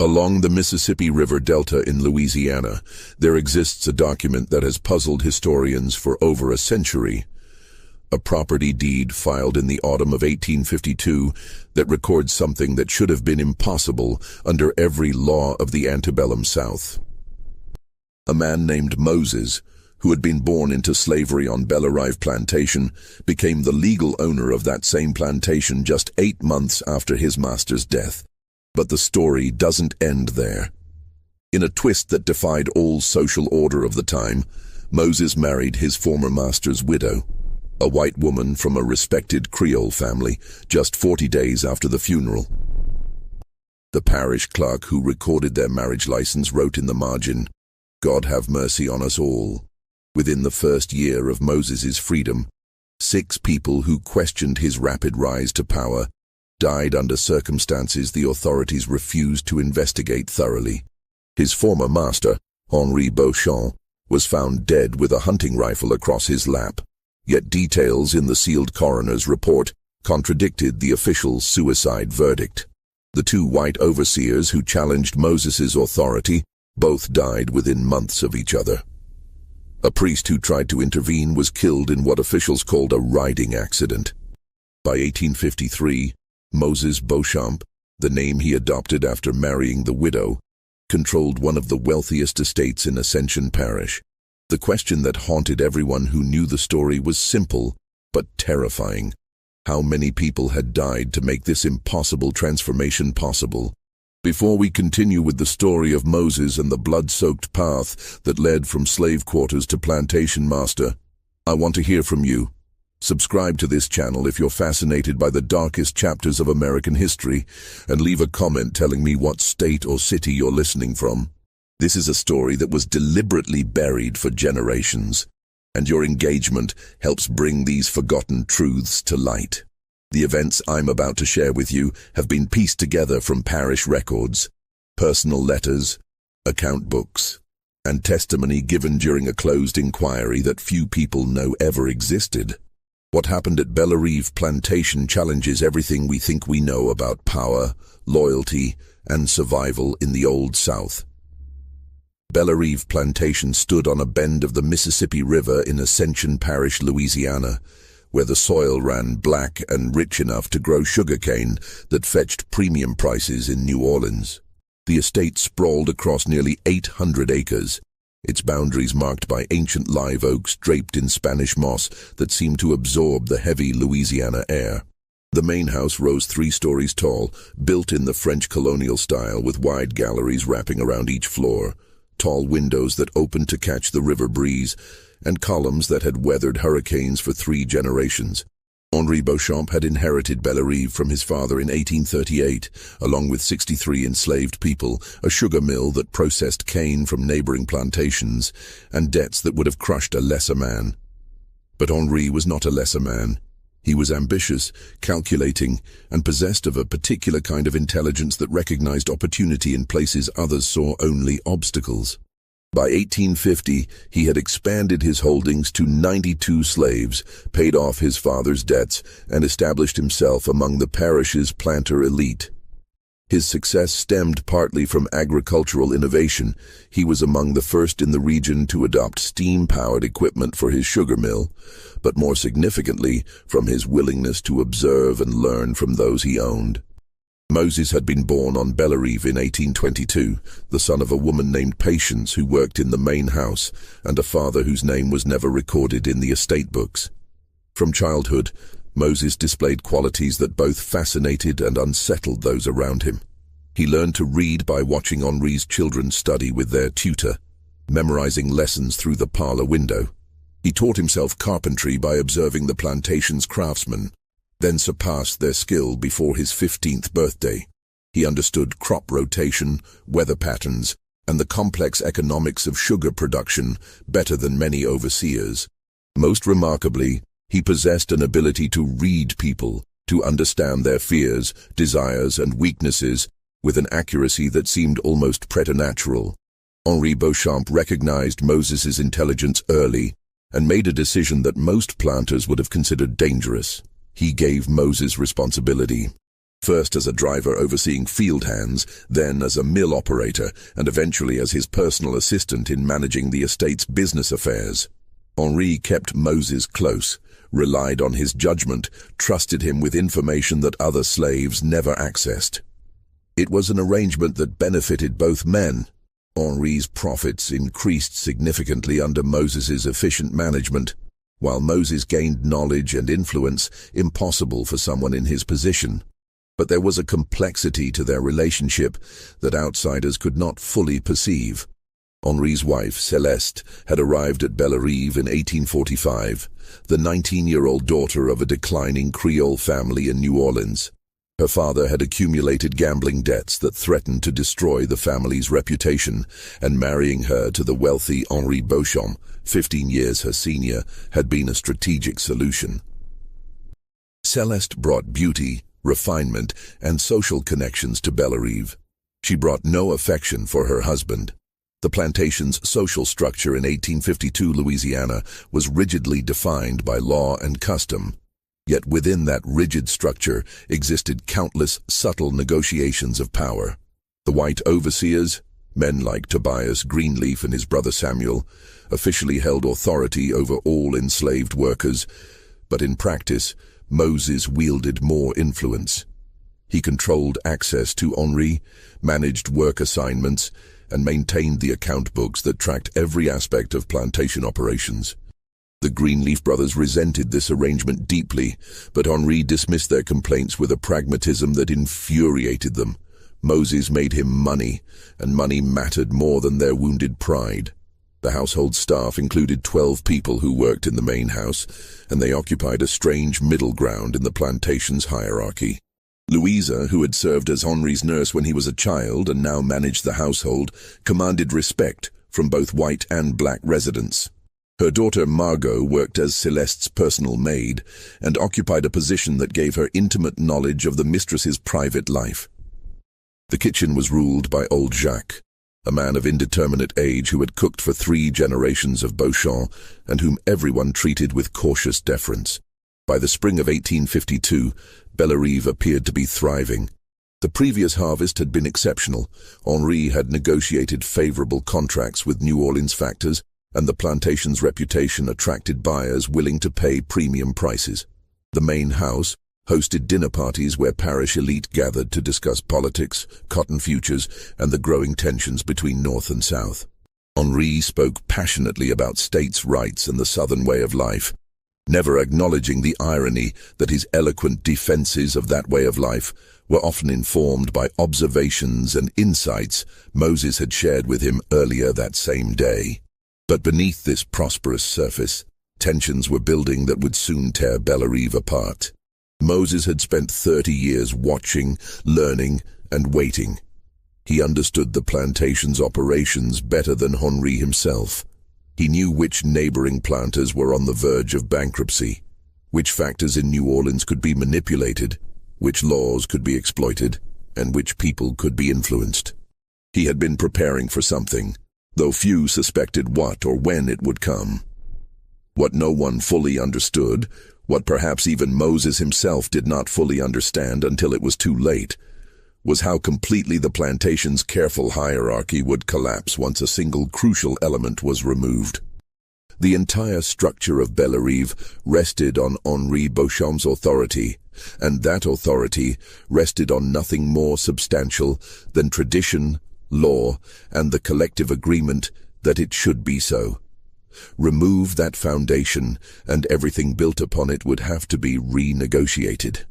Along the Mississippi River Delta in Louisiana, there exists a document that has puzzled historians for over a century. A property deed filed in the autumn of 1852 that records something that should have been impossible under every law of the antebellum South. A man named Moses, who had been born into slavery on Belle Plantation, became the legal owner of that same plantation just 8 months after his master's death. But the story doesn't end there. In a twist that defied all social order of the time, Moses married his former master's widow, a white woman from a respected Creole family, just 40 days after the funeral. The parish clerk who recorded their marriage license wrote in the margin, "God have mercy on us all." Within the first year of Moses's freedom, 6 people who questioned his rapid rise to power died under circumstances the authorities refused to investigate thoroughly. His former master, Henri Beauchamp, was found dead with a hunting rifle across his lap, yet details in the sealed coroner's report contradicted the official suicide verdict. The 2 white overseers who challenged Moses's authority both died within months of each other. A priest who tried to intervene was killed in what officials called a riding accident. By 1853, Moses Beauchamp, the name he adopted after marrying the widow, controlled one of the wealthiest estates in Ascension Parish. The question that haunted everyone who knew the story was simple, but terrifying. How many people had died to make this impossible transformation possible? Before we continue with the story of Moses and the blood-soaked path that led from slave quarters to plantation master, I want to hear from you. Subscribe to this channel if you're fascinated by the darkest chapters of American history, and leave a comment telling me what state or city you're listening from. This is a story that was deliberately buried for generations, and your engagement helps bring these forgotten truths to light. The events I'm about to share with you have been pieced together from parish records, personal letters, account books, and testimony given during a closed inquiry that few people know ever existed. What happened at Belle Plantation challenges everything we think we know about power, loyalty, and survival in the Old South. Belle Plantation stood on a bend of the Mississippi River in Ascension Parish, Louisiana, where the soil ran black and rich enough to grow sugarcane that fetched premium prices in New Orleans. The estate sprawled across nearly 800 acres, its boundaries marked by ancient live oaks draped in Spanish moss that seemed to absorb the heavy Louisiana air. The main house rose 3 stories tall, built in the French colonial style with wide galleries wrapping around each floor, tall windows that opened to catch the river breeze, and columns that had weathered hurricanes for 3 generations. Henri Beauchamp had inherited Belle from his father in 1838, along with 63 enslaved people, a sugar mill that processed cane from neighboring plantations, and debts that would have crushed a lesser man. But Henri was not a lesser man. He was ambitious, calculating, and possessed of a particular kind of intelligence that recognized opportunity in places others saw only obstacles. By 1850, he had expanded his holdings to 92 slaves, paid off his father's debts, and established himself among the parish's planter elite. His success stemmed partly from agricultural innovation. He was among the first in the region to adopt steam-powered equipment for his sugar mill, but more significantly, from his willingness to observe and learn from those he owned. Moses had been born on Belle in 1822, the son of a woman named Patience who worked in the main house, and a father whose name was never recorded in the estate books. From childhood, Moses displayed qualities that both fascinated and unsettled those around him. He learned to read by watching Henri's children study with their tutor, memorizing lessons through the parlor window. He taught himself carpentry by observing the plantation's craftsmen, then surpassed their skill before his 15th birthday. He understood crop rotation, weather patterns, and the complex economics of sugar production better than many overseers. Most remarkably, he possessed an ability to read people, to understand their fears, desires, and weaknesses with an accuracy that seemed almost preternatural. Henri Beauchamp recognized Moses's intelligence early and made a decision that most planters would have considered dangerous. He gave Moses responsibility. First as a driver overseeing field hands, then as a mill operator, and eventually as his personal assistant in managing the estate's business affairs. Henri kept Moses close, relied on his judgment, trusted him with information that other slaves never accessed. It was an arrangement that benefited both men. Henri's profits increased significantly under Moses's efficient management, while Moses gained knowledge and influence impossible for someone in his position. But there was a complexity to their relationship that outsiders could not fully perceive. Henri's wife, Celeste, had arrived at Bellerive in 1845, the 19-year-old daughter of a declining Creole family in New Orleans. Her father had accumulated gambling debts that threatened to destroy the family's reputation, and marrying her to the wealthy Henri Beauchamp, 15 years her senior, had been a strategic solution. Celeste brought beauty, refinement, and social connections to Bellerive. She brought no affection for her husband. The plantation's social structure in 1852 Louisiana was rigidly defined by law and custom. Yet within that rigid structure existed countless subtle negotiations of power. The white overseers, men like Tobias Greenleaf and his brother Samuel, officially held authority over all enslaved workers, but in practice, Moses wielded more influence. He controlled access to Henri, managed work assignments, and maintained the account books that tracked every aspect of plantation operations. The Greenleaf brothers resented this arrangement deeply, but Henri dismissed their complaints with a pragmatism that infuriated them. Moses made him money, and money mattered more than their wounded pride. The household staff included 12 people who worked in the main house, and they occupied a strange middle ground in the plantation's hierarchy. Louisa, who had served as Henri's nurse when he was a child and now managed the household, commanded respect from both white and black residents. Her daughter Margot worked as Celeste's personal maid and occupied a position that gave her intimate knowledge of the mistress's private life. The kitchen was ruled by old Jacques, a man of indeterminate age who had cooked for 3 generations of Beauchamp and whom everyone treated with cautious deference. By the spring of 1852, Bellerive appeared to be thriving. The previous harvest had been exceptional. Henri had negotiated favorable contracts with New Orleans factors, and the plantation's reputation attracted buyers willing to pay premium prices. The main house hosted dinner parties where parish elite gathered to discuss politics, cotton futures, and the growing tensions between North and South. Henri spoke passionately about states' rights and the Southern way of life, never acknowledging the irony that his eloquent defenses of that way of life were often informed by observations and insights Moses had shared with him earlier that same day. But beneath this prosperous surface, tensions were building that would soon tear Bellerive apart. Moses had spent 30 years watching, learning, and waiting. He understood the plantation's operations better than Henri himself. He knew which neighboring planters were on the verge of bankruptcy, which factors in New Orleans could be manipulated, which laws could be exploited, and which people could be influenced. He had been preparing for something, though few suspected what or when it would come. What no one fully understood, what perhaps even Moses himself did not fully understand until it was too late, was how completely the plantation's careful hierarchy would collapse once a single crucial element was removed. The entire structure of Bellerive rested on Henri Beauchamp's authority, and that authority rested on nothing more substantial than tradition, law, and the collective agreement that it should be so. Remove that foundation, and everything built upon it would have to be renegotiated.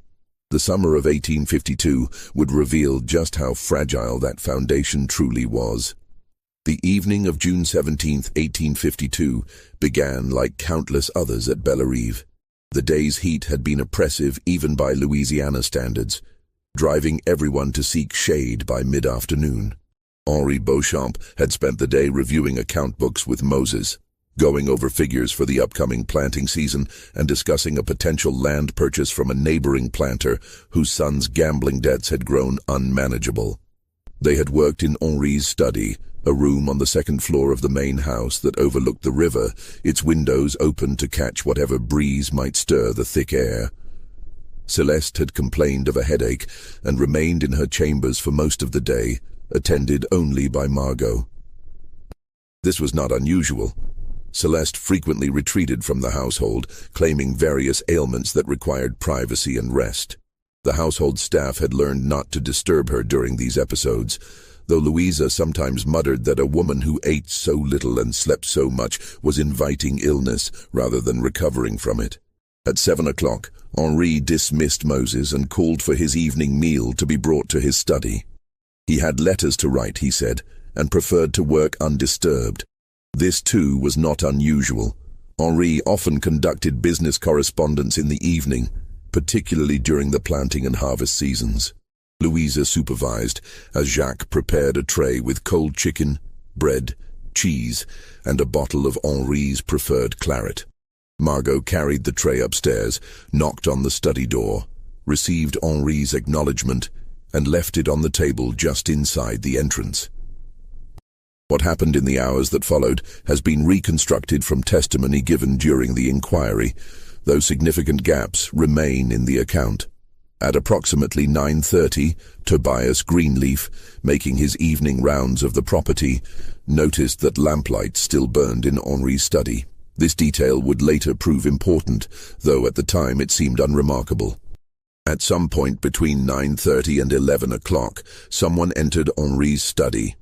The summer of 1852 would reveal just how fragile that foundation truly was. The evening of June 17, 1852, began like countless others at Bellerive. The day's heat had been oppressive even by Louisiana standards, driving everyone to seek shade by mid-afternoon. Henri Beauchamp had spent the day reviewing account books with Moses, going over figures for the upcoming planting season and discussing a potential land purchase from a neighboring planter whose son's gambling debts had grown unmanageable. They had worked in Henri's study, a room on the second floor of the main house that overlooked the river, its windows open to catch whatever breeze might stir the thick air. Celeste had complained of a headache and remained in her chambers for most of the day, attended only by Margot. This was not unusual. Celeste frequently retreated from the household, claiming various ailments that required privacy and rest. The household staff had learned not to disturb her during these episodes, though Louisa sometimes muttered that a woman who ate so little and slept so much was inviting illness rather than recovering from it. At 7 o'clock, Henri dismissed Moses and called for his evening meal to be brought to his study. He had letters to write, he said, and preferred to work undisturbed. This, too, was not unusual. Henri often conducted business correspondence in the evening, particularly during the planting and harvest seasons. Louisa supervised as Jacques prepared a tray with cold chicken, bread, cheese, and a bottle of Henri's preferred claret. Margot carried the tray upstairs, knocked on the study door, received Henri's acknowledgement, and left it on the table just inside the entrance. What happened in the hours that followed has been reconstructed from testimony given during the inquiry, though significant gaps remain in the account. At approximately 9:30, Tobias Greenleaf, making his evening rounds of the property, noticed that lamplight still burned in Henri's study. This detail would later prove important, though at the time it seemed unremarkable. At some point between 9:30 and 11 o'clock, someone entered Henri's study.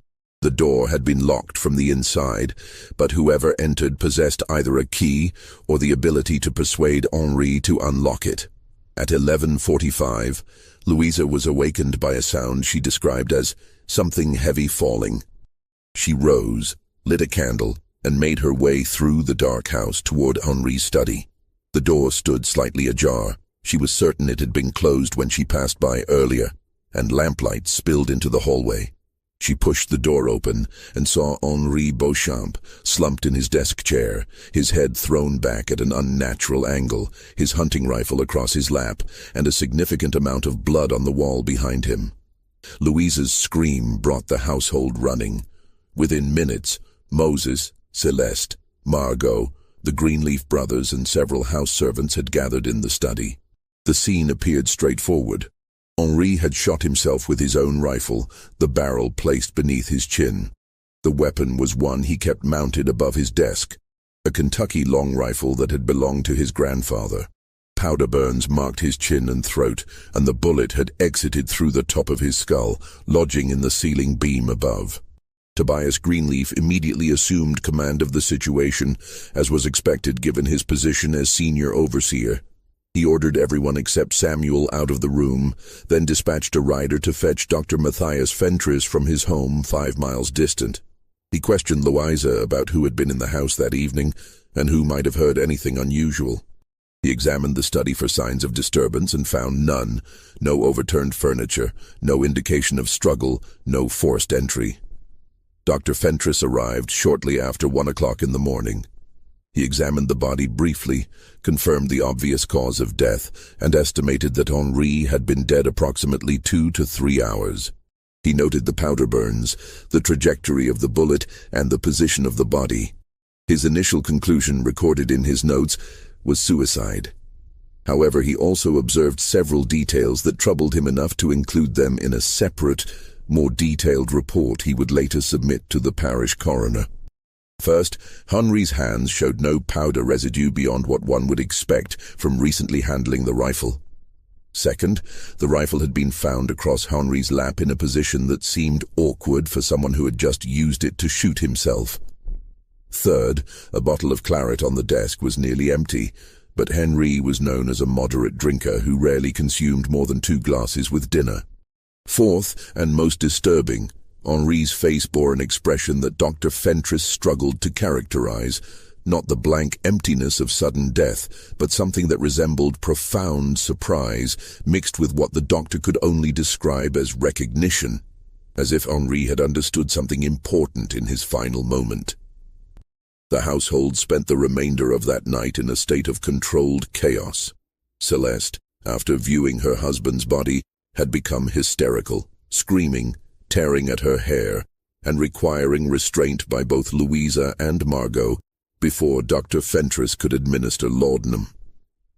The door had been locked from the inside, but whoever entered possessed either a key or the ability to persuade Henri to unlock it. At 11:45, Louisa was awakened by a sound she described as something heavy falling. She rose, lit a candle, and made her way through the dark house toward Henri's study. The door stood slightly ajar. She was certain it had been closed when she passed by earlier, and lamplight spilled into the hallway. She pushed the door open and saw Henri Beauchamp slumped in his desk chair, his head thrown back at an unnatural angle, his hunting rifle across his lap, and a significant amount of blood on the wall behind him. Louisa's scream brought the household running. Within minutes, Moses, Celeste, Margot, the Greenleaf brothers, and several house servants had gathered in the study. The scene appeared straightforward. Henri had shot himself with his own rifle, the barrel placed beneath his chin. The weapon was one he kept mounted above his desk, a Kentucky long rifle that had belonged to his grandfather. Powder burns marked his chin and throat, and the bullet had exited through the top of his skull, lodging in the ceiling beam above. Tobias Greenleaf immediately assumed command of the situation, as was expected given his position as senior overseer. He ordered everyone except Samuel out of the room, then dispatched a rider to fetch Dr. Matthias Fentress from his home 5 miles distant. He questioned Louisa about who had been in the house that evening and who might have heard anything unusual. He examined the study for signs of disturbance and found none, no overturned furniture, no indication of struggle, no forced entry. Dr. Fentress arrived shortly after 1 o'clock in the morning. He examined the body briefly, confirmed the obvious cause of death, and estimated that Henri had been dead approximately 2 to 3 hours. He noted the powder burns, the trajectory of the bullet, and the position of the body. His initial conclusion, recorded in his notes, was suicide. However, he also observed several details that troubled him enough to include them in a separate, more detailed report he would later submit to the parish coroner. First, Henri's hands showed no powder residue beyond what one would expect from recently handling the rifle. Second, the rifle had been found across Henri's lap in a position that seemed awkward for someone who had just used it to shoot himself. Third, a bottle of claret on the desk was nearly empty, but Henri was known as a moderate drinker who rarely consumed more than 2 glasses with dinner. Fourth, and most disturbing, Henri's face bore an expression that Dr. Fentress struggled to characterize, not the blank emptiness of sudden death, but something that resembled profound surprise, mixed with what the doctor could only describe as recognition, as if Henri had understood something important in his final moment. The household spent the remainder of that night in a state of controlled chaos. Celeste, after viewing her husband's body, had become hysterical, screaming, tearing at her hair, and requiring restraint by both Louisa and Margot before Dr. Fentress could administer laudanum.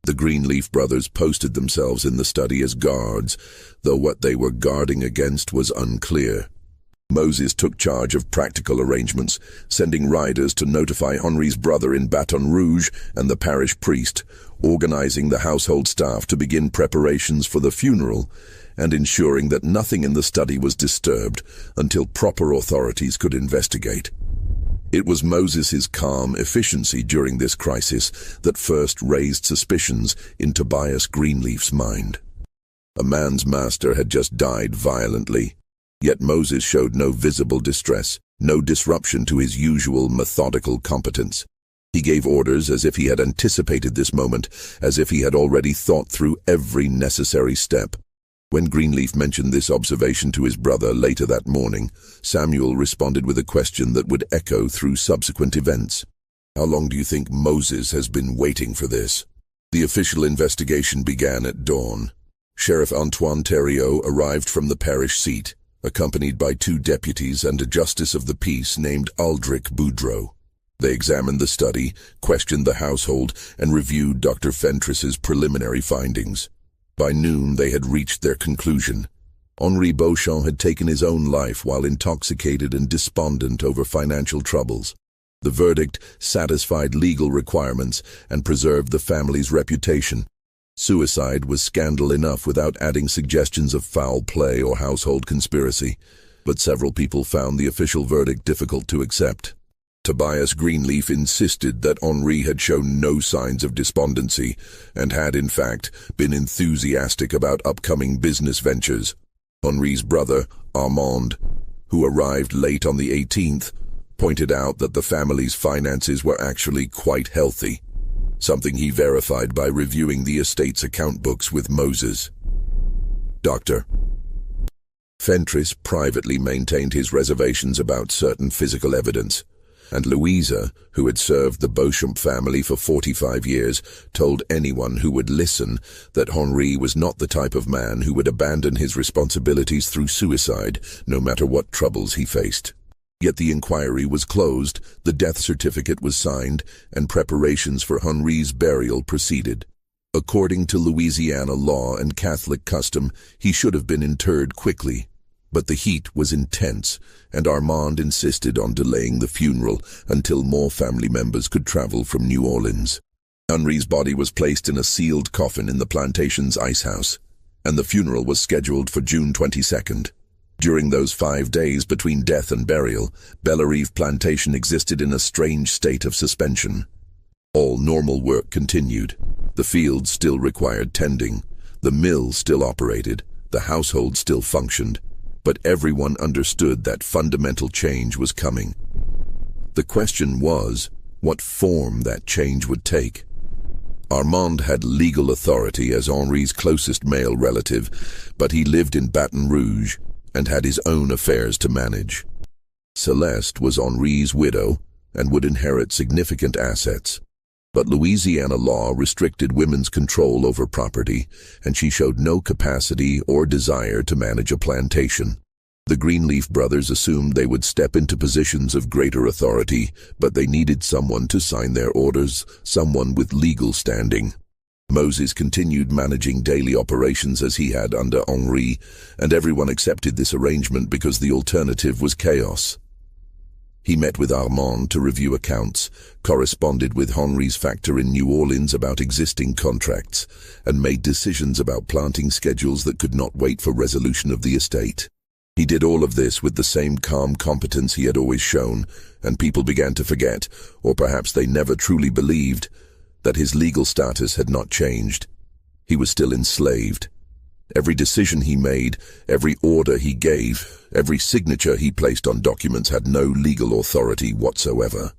The Greenleaf brothers posted themselves in the study as guards, though what they were guarding against was unclear. Moses took charge of practical arrangements, sending riders to notify Henri's brother in Baton Rouge and the parish priest, organizing the household staff to begin preparations for the funeral, and ensuring that nothing in the study was disturbed until proper authorities could investigate. It was Moses's calm efficiency during this crisis that first raised suspicions in Tobias Greenleaf's mind. A man's master had just died violently, yet Moses showed no visible distress, no disruption to his usual methodical competence. He gave orders as if he had anticipated this moment, as if he had already thought through every necessary step. When Greenleaf mentioned this observation to his brother later that morning, Samuel responded with a question that would echo through subsequent events. "How long do you think Moses has been waiting for this?" The official investigation began at dawn. Sheriff Antoine Thériault arrived from the parish seat, accompanied by 2 deputies and a justice of the peace named Aldrich Boudreau. They examined the study, questioned the household, and reviewed Dr. Fentress's preliminary findings. By noon, they had reached their conclusion. Henri Beauchamp had taken his own life while intoxicated and despondent over financial troubles. The verdict satisfied legal requirements and preserved the family's reputation. Suicide was scandal enough without adding suggestions of foul play or household conspiracy, but several people found the official verdict difficult to accept. Tobias Greenleaf insisted that Henri had shown no signs of despondency and had, in fact, been enthusiastic about upcoming business ventures. Henri's brother, Armand, who arrived late on the 18th, pointed out that the family's finances were actually quite healthy, something he verified by reviewing the estate's account books with Moses. Dr. Fentress privately maintained his reservations about certain physical evidence, and Louisa, who had served the Beauchamp family for 45 years, told anyone who would listen that Henri was not the type of man who would abandon his responsibilities through suicide, no matter what troubles he faced. Yet the inquiry was closed, the death certificate was signed, and preparations for Henri's burial proceeded. According to Louisiana law and Catholic custom, he should have been interred quickly. But the heat was intense, and Armand insisted on delaying the funeral until more family members could travel from New Orleans. Henri's body was placed in a sealed coffin in the Plantation's ice house, and the funeral was scheduled for June 22nd. During those 5 days between death and burial, Bellerive Plantation existed in a strange state of suspension. All normal work continued. The fields still required tending, the mill still operated, the household still functioned. But everyone understood that fundamental change was coming. The question was, what form that change would take. Armand had legal authority as Henri's closest male relative, but he lived in Baton Rouge and had his own affairs to manage. Celeste was Henri's widow and would inherit significant assets. But Louisiana law restricted women's control over property, and she showed no capacity or desire to manage a plantation. The Greenleaf brothers assumed they would step into positions of greater authority, but they needed someone to sign their orders, someone with legal standing. Moses continued managing daily operations as he had under Henri, and everyone accepted this arrangement because the alternative was chaos. He met with Armand to review accounts, corresponded with Henri's factor in New Orleans about existing contracts, and made decisions about planting schedules that could not wait for resolution of the estate. He did all of this with the same calm competence he had always shown, and people began to forget, or perhaps they never truly believed, that his legal status had not changed. He was still enslaved. Every decision he made, every order he gave, every signature he placed on documents had no legal authority whatsoever.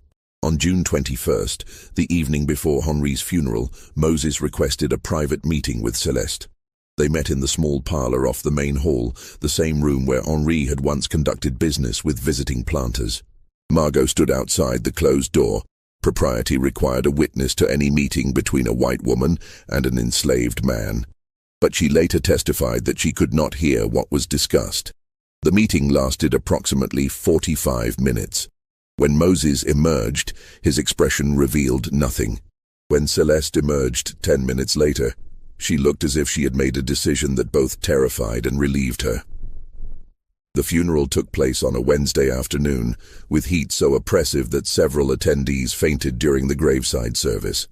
On June 21st, the evening before Henri's funeral, Moses requested a private meeting with Celeste. They met in the small parlor off the main hall, the same room where Henri had once conducted business with visiting planters. Margot stood outside the closed door. Propriety required a witness to any meeting between a white woman and an enslaved man. But she later testified that she could not hear what was discussed. The meeting lasted approximately 45 minutes. When Moses emerged, his expression revealed nothing. When Celeste emerged 10 minutes later, she looked as if she had made a decision that both terrified and relieved her. The funeral took place on a Wednesday afternoon, with heat so oppressive that several attendees fainted during the graveside service.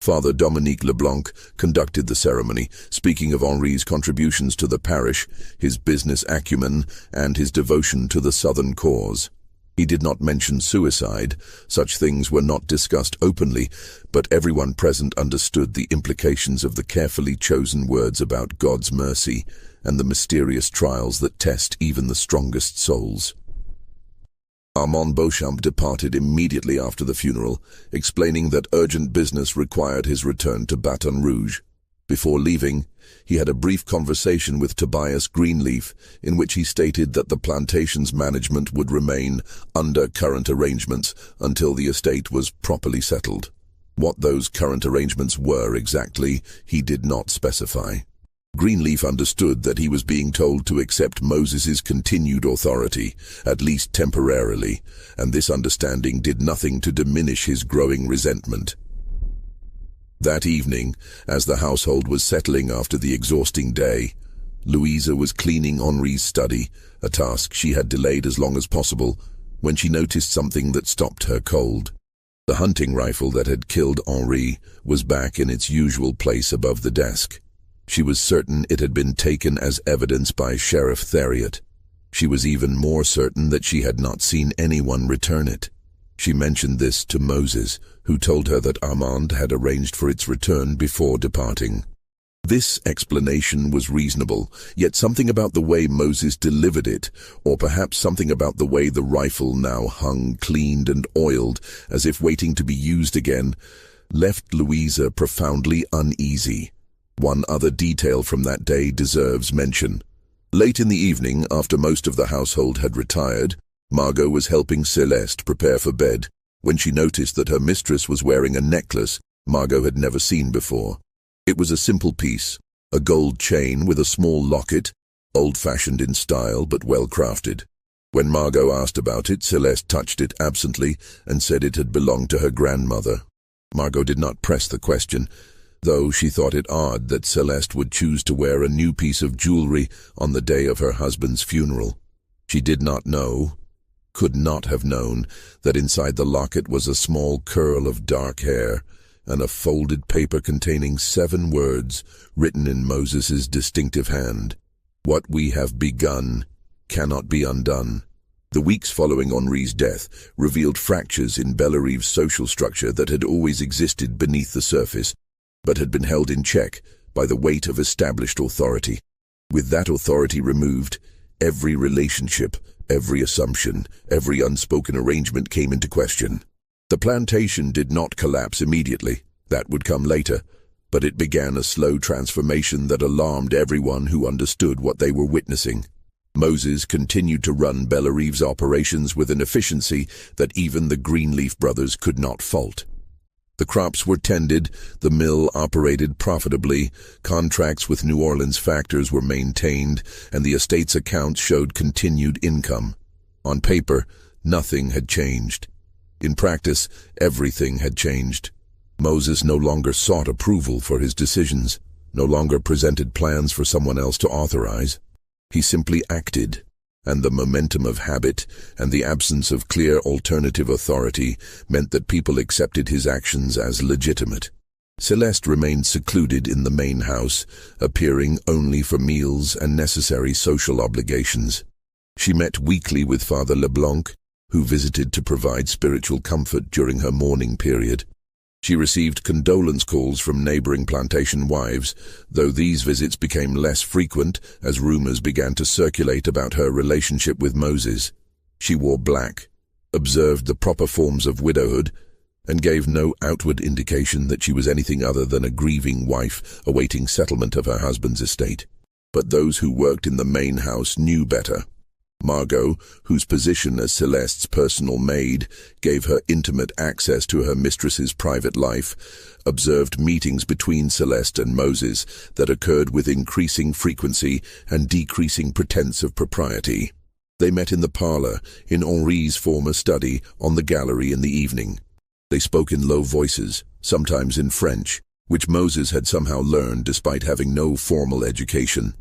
Father Dominique Leblanc conducted the ceremony, speaking of Henri's contributions to the parish, his business acumen, and his devotion to the Southern cause. He did not mention suicide. Such things were not discussed openly, but everyone present understood the implications of the carefully chosen words about God's mercy and the mysterious trials that test even the strongest souls. Armand Beauchamp departed immediately after the funeral, explaining that urgent business required his return to Baton Rouge. Before leaving, he had a brief conversation with Tobias Greenleaf, in which he stated that the plantation's management would remain under current arrangements until the estate was properly settled. What those current arrangements were exactly, he did not specify. Greenleaf understood that he was being told to accept Moses's continued authority, at least temporarily, and this understanding did nothing to diminish his growing resentment. That evening, as the household was settling after the exhausting day, Louisa was cleaning Henri's study, a task she had delayed as long as possible, when she noticed something that stopped her cold. The hunting rifle that had killed Henri was back in its usual place above the desk. She was certain it had been taken as evidence by Sheriff Theriot. She was even more certain that she had not seen anyone return it. She mentioned this to Moses, who told her that Armand had arranged for its return before departing. This explanation was reasonable, yet something about the way Moses delivered it, or perhaps something about the way the rifle now hung cleaned and oiled, as if waiting to be used again, left Louisa profoundly uneasy. One other detail from that day deserves mention. Late in the evening, after most of the household had retired, Margot was helping Celeste prepare for bed, when she noticed that her mistress was wearing a necklace Margot had never seen before. It was a simple piece, a gold chain with a small locket, old-fashioned in style but well-crafted. When Margot asked about it, Celeste touched it absently and said it had belonged to her grandmother. Margot did not press the question, though she thought it odd that Celeste would choose to wear a new piece of jewelry on the day of her husband's funeral. She did not know, could not have known, that inside the locket was a small curl of dark hair and a folded paper containing 7 words written in Moses's distinctive hand. What we have begun cannot be undone. The weeks following Henri's death revealed fractures in Bellerive's social structure that had always existed beneath the surface, but had been held in check by the weight of established authority. With that authority removed, every relationship, every assumption, every unspoken arrangement came into question. The plantation did not collapse immediately. That would come later, but it began a slow transformation that alarmed everyone who understood what they were witnessing. Moses continued to run Bellerive's operations with an efficiency that even the Greenleaf brothers could not fault. The crops were tended, the mill operated profitably, contracts with New Orleans factors were maintained, and the estate's accounts showed continued income. On paper, nothing had changed. In practice, everything had changed. Moses no longer sought approval for his decisions, no longer presented plans for someone else to authorize. He simply acted, and the momentum of habit and the absence of clear alternative authority meant that people accepted his actions as legitimate. Celeste remained secluded in the main house, appearing only for meals and necessary social obligations. She met weekly with Father Leblanc, who visited to provide spiritual comfort during her mourning period. She received condolence calls from neighboring plantation wives, though these visits became less frequent as rumors began to circulate about her relationship with Moses. She wore black, observed the proper forms of widowhood, and gave no outward indication that she was anything other than a grieving wife awaiting settlement of her husband's estate. But those who worked in the main house knew better. Margot, whose position as Celeste's personal maid gave her intimate access to her mistress's private life, observed meetings between Celeste and Moses that occurred with increasing frequency and decreasing pretense of propriety. They met in the parlor, in Henri's former study, on the gallery in the evening. They spoke in low voices, sometimes in French, which Moses had somehow learned despite having no formal education.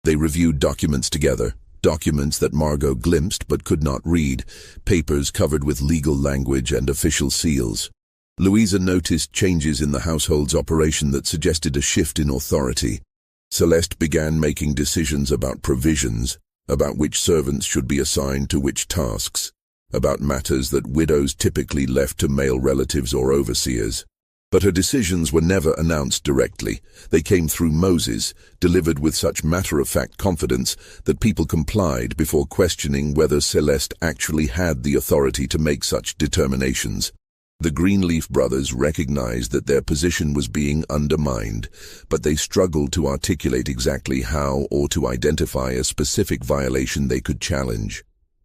They reviewed documents together, documents that Margot glimpsed but could not read, papers covered with legal language and official seals. Louisa noticed changes in the household's operation that suggested a shift in authority. Celeste began making decisions about provisions, about which servants should be assigned to which tasks, about matters that widows typically left to male relatives or overseers. But her decisions were never announced directly. They came through Moses, delivered with such matter-of-fact confidence that people complied before questioning whether Celeste actually had the authority to make such determinations. The Greenleaf brothers recognized that their position was being undermined, but they struggled to articulate exactly how or to identify a specific violation they could challenge.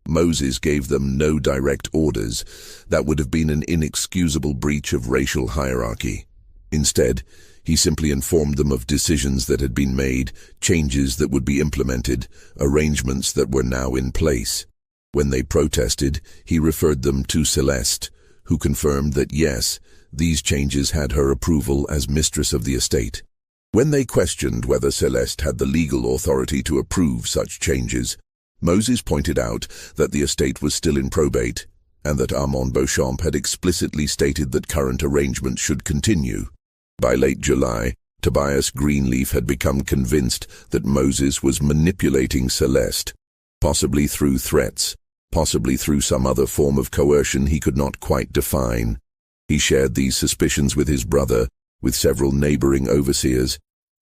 Moses gave them no direct orders. That would have been an inexcusable breach of racial hierarchy. Instead, he simply informed them of decisions that had been made, changes that would be implemented, arrangements that were now in place. When they protested, he referred them to Celeste, who confirmed that yes, these changes had her approval as mistress of the estate. When they questioned whether Celeste had the legal authority to approve such changes, Moses pointed out that the estate was still in probate, and that Armand Beauchamp had explicitly stated that current arrangements should continue. By late July, Tobias Greenleaf had become convinced that Moses was manipulating Celeste, possibly through threats, possibly through some other form of coercion he could not quite define. He shared these suspicions with his brother, with several neighboring overseers,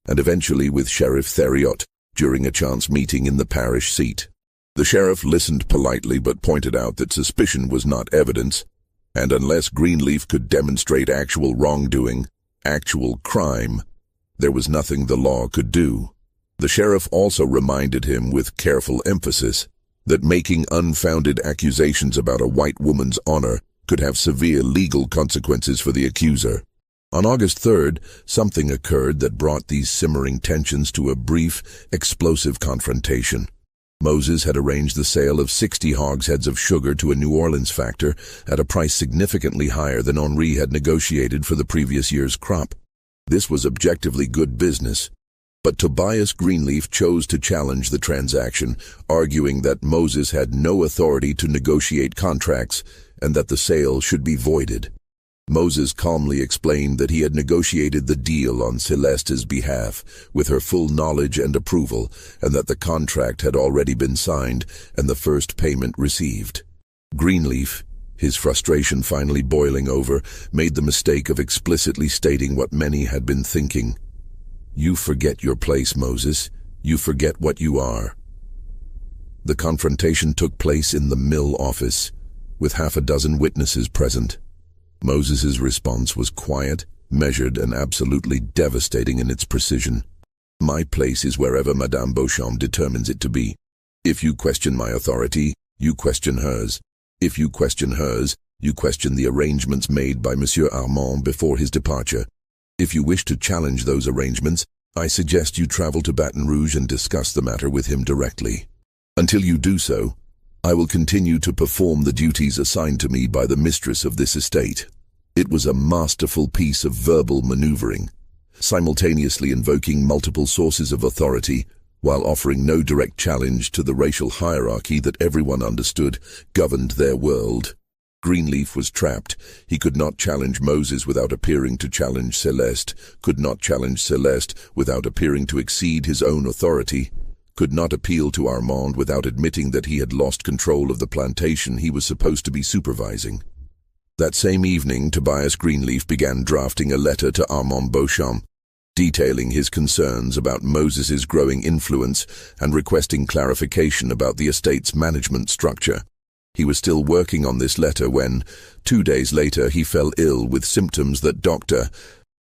and eventually with Sheriff Theriot during a chance meeting in the parish seat. The sheriff listened politely but pointed out that suspicion was not evidence, and unless Greenleaf could demonstrate actual wrongdoing, actual crime, there was nothing the law could do. The sheriff also reminded him with careful emphasis that making unfounded accusations about a white woman's honor could have severe legal consequences for the accuser. On August 3rd, something occurred that brought these simmering tensions to a brief, explosive confrontation. Moses had arranged the sale of 60 hogsheads of sugar to a New Orleans factor at a price significantly higher than Henri had negotiated for the previous year's crop. This was objectively good business. But Tobias Greenleaf chose to challenge the transaction, arguing that Moses had no authority to negotiate contracts and that the sale should be voided. Moses calmly explained that he had negotiated the deal on Celeste's behalf, with her full knowledge and approval, and that the contract had already been signed and the first payment received. Greenleaf, his frustration finally boiling over, made the mistake of explicitly stating what many had been thinking. "You forget your place, Moses. You forget what you are." The confrontation took place in the mill office, with half a dozen witnesses present. Moses's response was quiet, measured, and absolutely devastating in its precision. "My place is wherever Madame Beauchamp determines it to be. If you question my authority, you question hers. If you question hers, you question the arrangements made by Monsieur Armand before his departure. If you wish to challenge those arrangements, I suggest you travel to Baton Rouge and discuss the matter with him directly. Until you do so, I will continue to perform the duties assigned to me by the mistress of this estate." It was a masterful piece of verbal maneuvering, simultaneously invoking multiple sources of authority while offering no direct challenge to the racial hierarchy that everyone understood governed their world. Greenleaf was trapped. He could not challenge Moses without appearing to challenge Celeste, could not challenge Celeste without appearing to exceed his own authority, could not appeal to Armand without admitting that he had lost control of the plantation he was supposed to be supervising. That same evening, Tobias Greenleaf began drafting a letter to Armand Beauchamp, detailing his concerns about Moses's growing influence and requesting clarification about the estate's management structure. He was still working on this letter when, 2 days later, he fell ill with symptoms that Dr.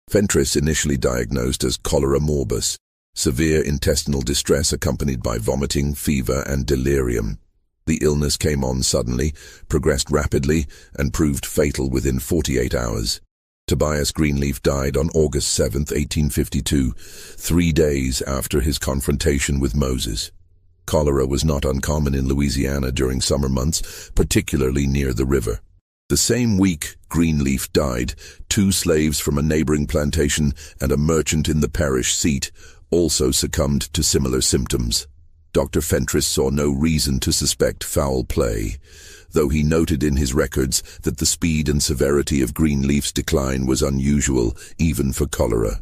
Fentress initially diagnosed as cholera morbus, severe intestinal distress accompanied by vomiting, fever, and delirium. The illness came on suddenly, progressed rapidly, and proved fatal within 48 hours. Tobias Greenleaf died on August 7, 1852, 3 days after his confrontation with Moses. Cholera was not uncommon in Louisiana during summer months, particularly near the river. The same week, Greenleaf died. 2 slaves from a neighboring plantation and a merchant in the parish seat also succumbed to similar symptoms. Dr. Fentress saw no reason to suspect foul play, though he noted in his records that the speed and severity of Greenleaf's decline was unusual, even for cholera.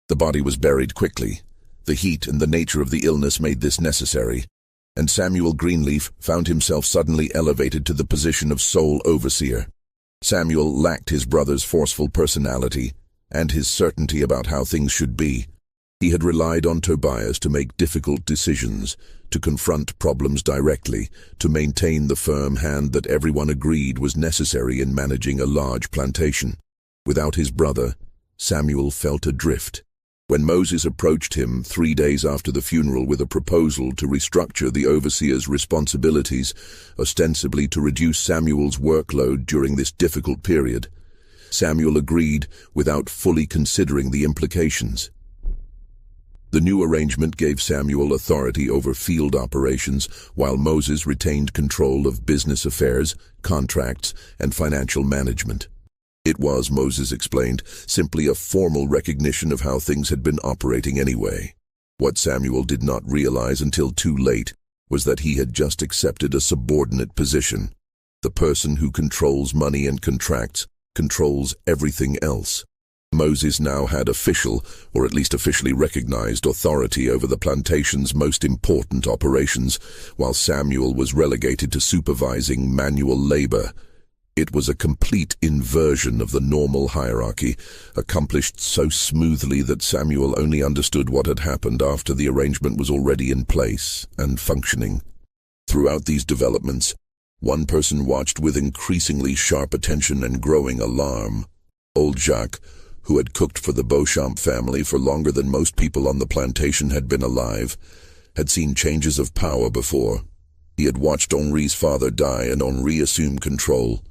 The body was buried quickly. The heat and the nature of the illness made this necessary, and Samuel Greenleaf found himself suddenly elevated to the position of sole overseer. Samuel lacked his brother's forceful personality and his certainty about how things should be. He had relied on Tobias to make difficult decisions, to confront problems directly, to maintain the firm hand that everyone agreed was necessary in managing a large plantation. Without his brother, Samuel felt adrift. When Moses approached him 3 days after the funeral with a proposal to restructure the overseer's responsibilities, ostensibly to reduce Samuel's workload during this difficult period, Samuel agreed without fully considering the implications. The new arrangement gave Samuel authority over field operations, while Moses retained control of business affairs, contracts, and financial management. It was, Moses explained, simply a formal recognition of how things had been operating anyway. What Samuel did not realize until too late was that he had just accepted a subordinate position. The person who controls money and contracts controls everything else. Moses now had official, or at least officially recognized, authority over the plantation's most important operations, while Samuel was relegated to supervising manual labor. It was a complete inversion of the normal hierarchy, accomplished so smoothly that Samuel only understood what had happened after the arrangement was already in place and functioning. Throughout these developments, one person watched with increasingly sharp attention and growing alarm. Old Jacques, who had cooked for the Beauchamp family for longer than most people on the plantation had been alive, had seen changes of power before. He had watched Henri's father die and Henri assume control.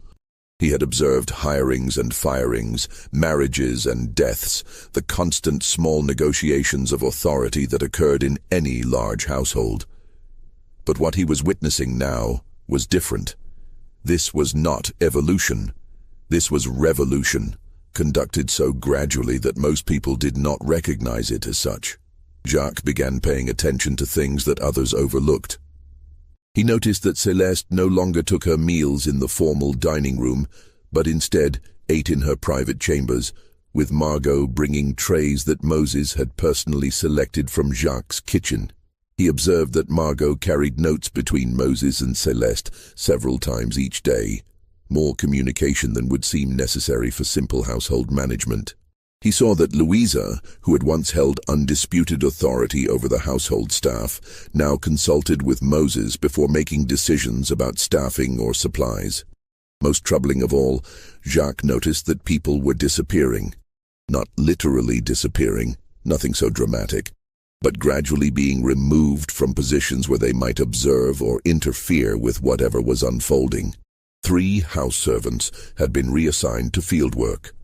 He had observed hirings and firings, marriages and deaths, the constant small negotiations of authority that occurred in any large household. But what he was witnessing now was different. This was not evolution. This was revolution, conducted so gradually that most people did not recognize it as such. Jacques began paying attention to things that others overlooked. He noticed that Celeste no longer took her meals in the formal dining room, but instead ate in her private chambers, with Margot bringing trays that Moses had personally selected from Jacques' kitchen. He observed that Margot carried notes between Moses and Celeste several times each day, more communication than would seem necessary for simple household management. He saw that Louisa, who had once held undisputed authority over the household staff, now consulted with Moses before making decisions about staffing or supplies. Most troubling of all, Jacques noticed that people were disappearing. Not literally disappearing, nothing so dramatic, but gradually being removed from positions where they might observe or interfere with whatever was unfolding. 3 house servants had been reassigned to field work,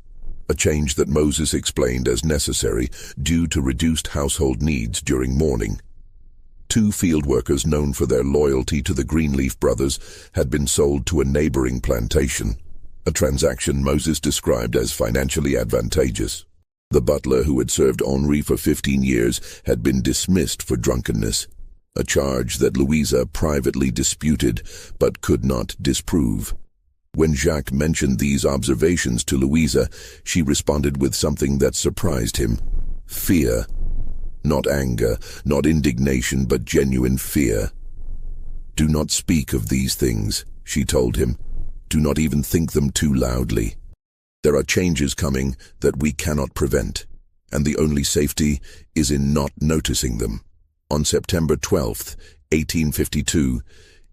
a change that Moses explained as necessary due to reduced household needs during mourning. 2 field workers known for their loyalty to the Greenleaf brothers had been sold to a neighboring plantation, a transaction Moses described as financially advantageous. The butler who had served Henri for 15 years had been dismissed for drunkenness, a charge that Louisa privately disputed but could not disprove. When Jacques mentioned these observations to Louisa, she responded with something that surprised him: fear. Not anger, not indignation, but genuine fear. "Do not speak of these things," she told him. "Do not even think them too loudly. There are changes coming that we cannot prevent, and the only safety is in not noticing them." On September 12th, 1852,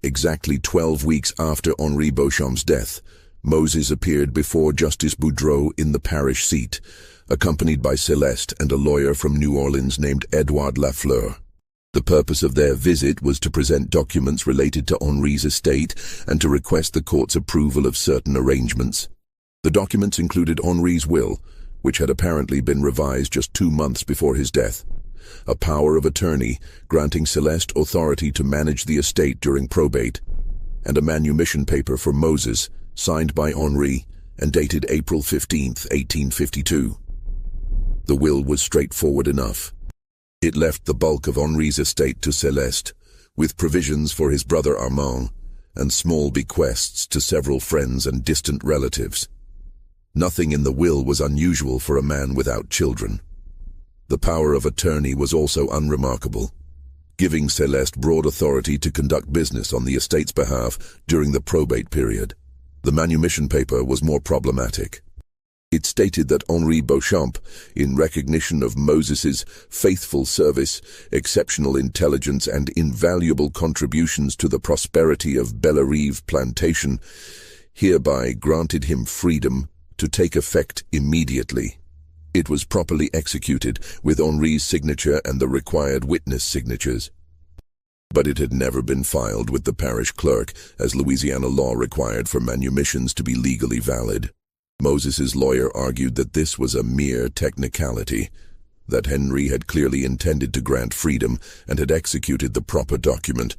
exactly 12 weeks after Henri Beauchamp's death, Moses appeared before Justice Boudreau in the parish seat, accompanied by Celeste and a lawyer from New Orleans named Edouard Lafleur. The purpose of their visit was to present documents related to Henri's estate and to request the court's approval of certain arrangements. The documents included Henri's will, which had apparently been revised just 2 months before his death, a power of attorney granting Celeste authority to manage the estate during probate, and a manumission paper for Moses signed by Henri, and dated April 15, 1852. The will was straightforward enough. It left the bulk of Henri's estate to Celeste, with provisions for his brother Armand, and small bequests to several friends and distant relatives. Nothing in the will was unusual for a man without children. The power of attorney was also unremarkable, giving Celeste broad authority to conduct business on the estate's behalf during the probate period. The manumission paper was more problematic. It stated that Henri Beauchamp, in recognition of Moses's faithful service, exceptional intelligence, and invaluable contributions to the prosperity of Bellerive Plantation, hereby granted him freedom to take effect immediately. It was properly executed, with Henri's signature and the required witness signatures. But it had never been filed with the parish clerk, as Louisiana law required for manumissions to be legally valid. Moses's lawyer argued that this was a mere technicality, that Henri had clearly intended to grant freedom and had executed the proper document,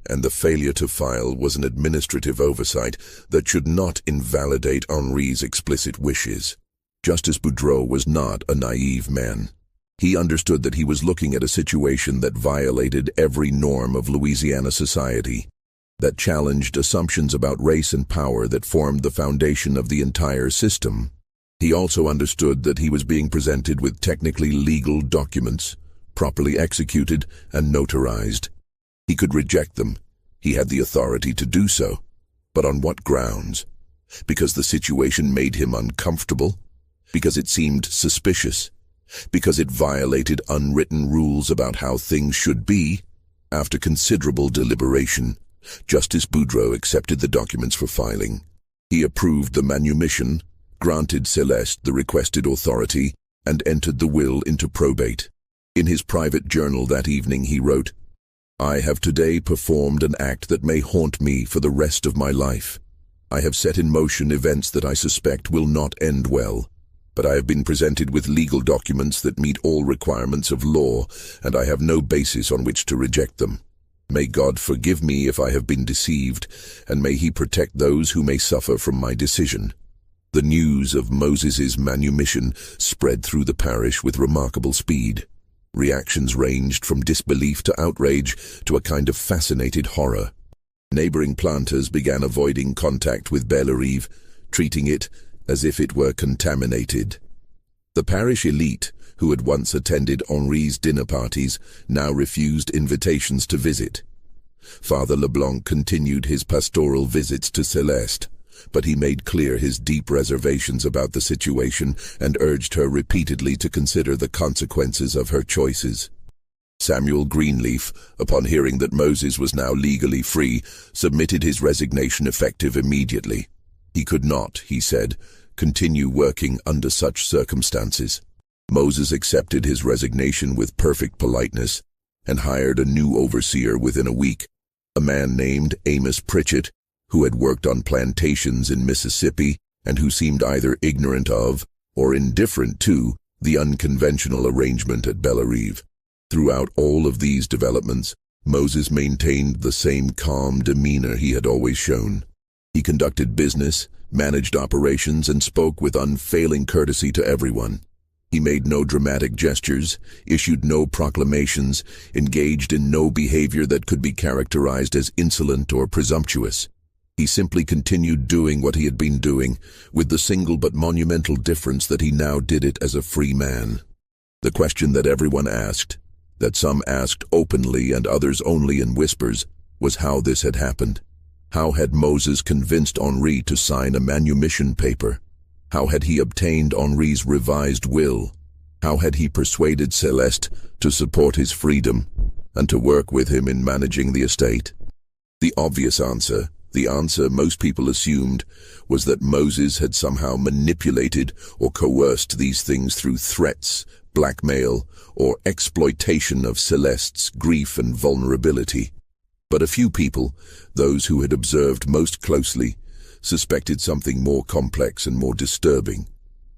and the failure to file was an administrative oversight that should not invalidate Henri's explicit wishes. Justice Boudreau was not a naive man. He understood that he was looking at a situation that violated every norm of Louisiana society, that challenged assumptions about race and power that formed the foundation of the entire system. He also understood that he was being presented with technically legal documents, properly executed and notarized. He could reject them. He had the authority to do so. But on what grounds? Because the situation made him uncomfortable? Because it seemed suspicious? Because it violated unwritten rules about how things should be? After considerable deliberation, Justice Boudreau accepted the documents for filing. He approved the manumission, granted Celeste the requested authority, and entered the will into probate. In his private journal that evening he wrote, "I have today performed an act that may haunt me for the rest of my life. I have set in motion events that I suspect will not end well. But I have been presented with legal documents that meet all requirements of law, and I have no basis on which to reject them. May God forgive me if I have been deceived, and may He protect those who may suffer from my decision." The news of Moses's manumission spread through the parish with remarkable speed. Reactions ranged from disbelief to outrage to a kind of fascinated horror. Neighboring planters began avoiding contact with Bellerive, treating it as if it were contaminated. The parish elite, who had once attended Henri's dinner parties, now refused invitations to visit. Father Leblanc continued his pastoral visits to Celeste, but he made clear his deep reservations about the situation and urged her repeatedly to consider the consequences of her choices. Samuel Greenleaf, upon hearing that Moses was now legally free, submitted his resignation effective immediately. He could not, he said, continue working under such circumstances. Moses accepted his resignation with perfect politeness and hired a new overseer within a week, a man named Amos Pritchett, who had worked on plantations in Mississippi and who seemed either ignorant of or indifferent to the unconventional arrangement at Bellerive. Throughout all of these developments, Moses maintained the same calm demeanor he had always shown. He conducted business, managed operations, and spoke with unfailing courtesy to everyone. He made no dramatic gestures, issued no proclamations, engaged in no behavior that could be characterized as insolent or presumptuous. He simply continued doing what he had been doing, with the single but monumental difference that he now did it as a free man. The question that everyone asked, that some asked openly and others only in whispers, was how this had happened. How had Moses convinced Henri to sign a manumission paper? How had he obtained Henri's revised will? How had he persuaded Celeste to support his freedom and to work with him in managing the estate? The obvious answer, the answer most people assumed, was that Moses had somehow manipulated or coerced these things through threats, blackmail, or exploitation of Celeste's grief and vulnerability. But a few people, those who had observed most closely, suspected something more complex and more disturbing.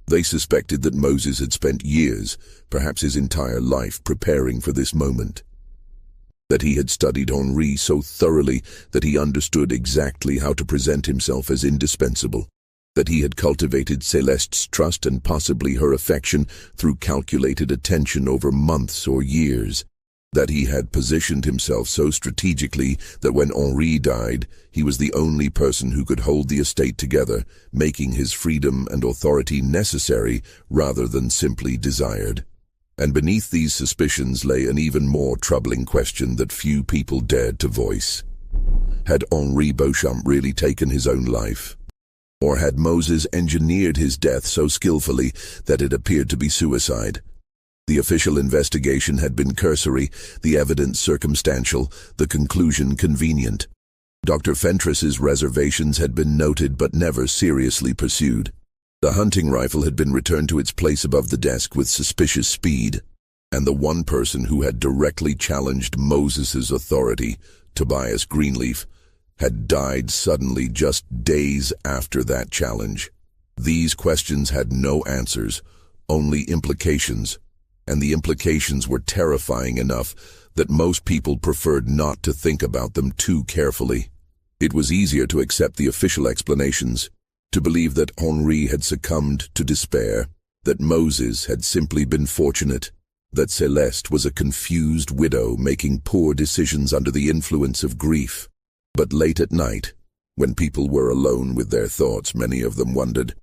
They suspected that Moses had spent years, perhaps his entire life, preparing for this moment. that he had studied Henri so thoroughly that he understood exactly how to present himself as indispensable, that he had cultivated Celeste's trust and possibly her affection through calculated attention over months or years, that he had positioned himself so strategically that when Henri died, he was the only person who could hold the estate together, making his freedom and authority necessary rather than simply desired. And beneath these suspicions lay an even more troubling question that few people dared to voice. Had Henri Beauchamp really taken his own life? Or had Moses engineered his death so skillfully that it appeared to be suicide? The official investigation had been cursory, the evidence circumstantial, the conclusion convenient. Dr. Fentress's reservations had been noted but never seriously pursued. The hunting rifle had been returned to its place above the desk with suspicious speed, and the one person who had directly challenged Moses's authority, Tobias Greenleaf, had died suddenly just days after that challenge. These questions had no answers, only implications, and the implications were terrifying enough that most people preferred not to think about them too carefully. It was easier to accept the official explanations, to believe that Henri had succumbed to despair, that Moses had simply been fortunate, that Celeste was a confused widow making poor decisions under the influence of grief. But late at night, when people were alone with their thoughts, many of them wondered,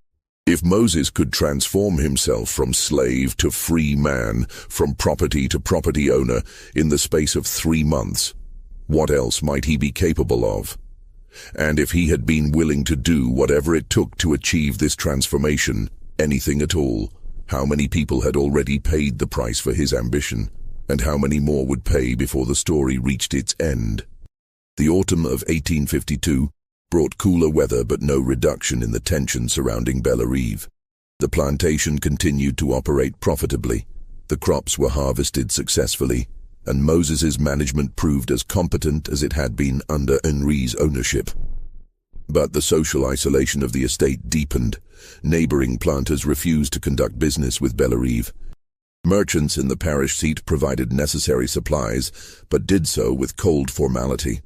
if Moses could transform himself from slave to free man, from property to property owner, in the space of 3 months, what else might he be capable of? And if he had been willing to do whatever it took to achieve this transformation, anything at all, how many people had already paid the price for his ambition, and how many more would pay before the story reached its end? The autumn of 1852 brought cooler weather but no reduction in the tension surrounding Bellerive. The plantation continued to operate profitably, the crops were harvested successfully, and Moses's management proved as competent as it had been under Henri's ownership. But the social isolation of the estate deepened. Neighboring planters refused to conduct business with Bellerive. Merchants in the parish seat provided necessary supplies, but did so with cold formality.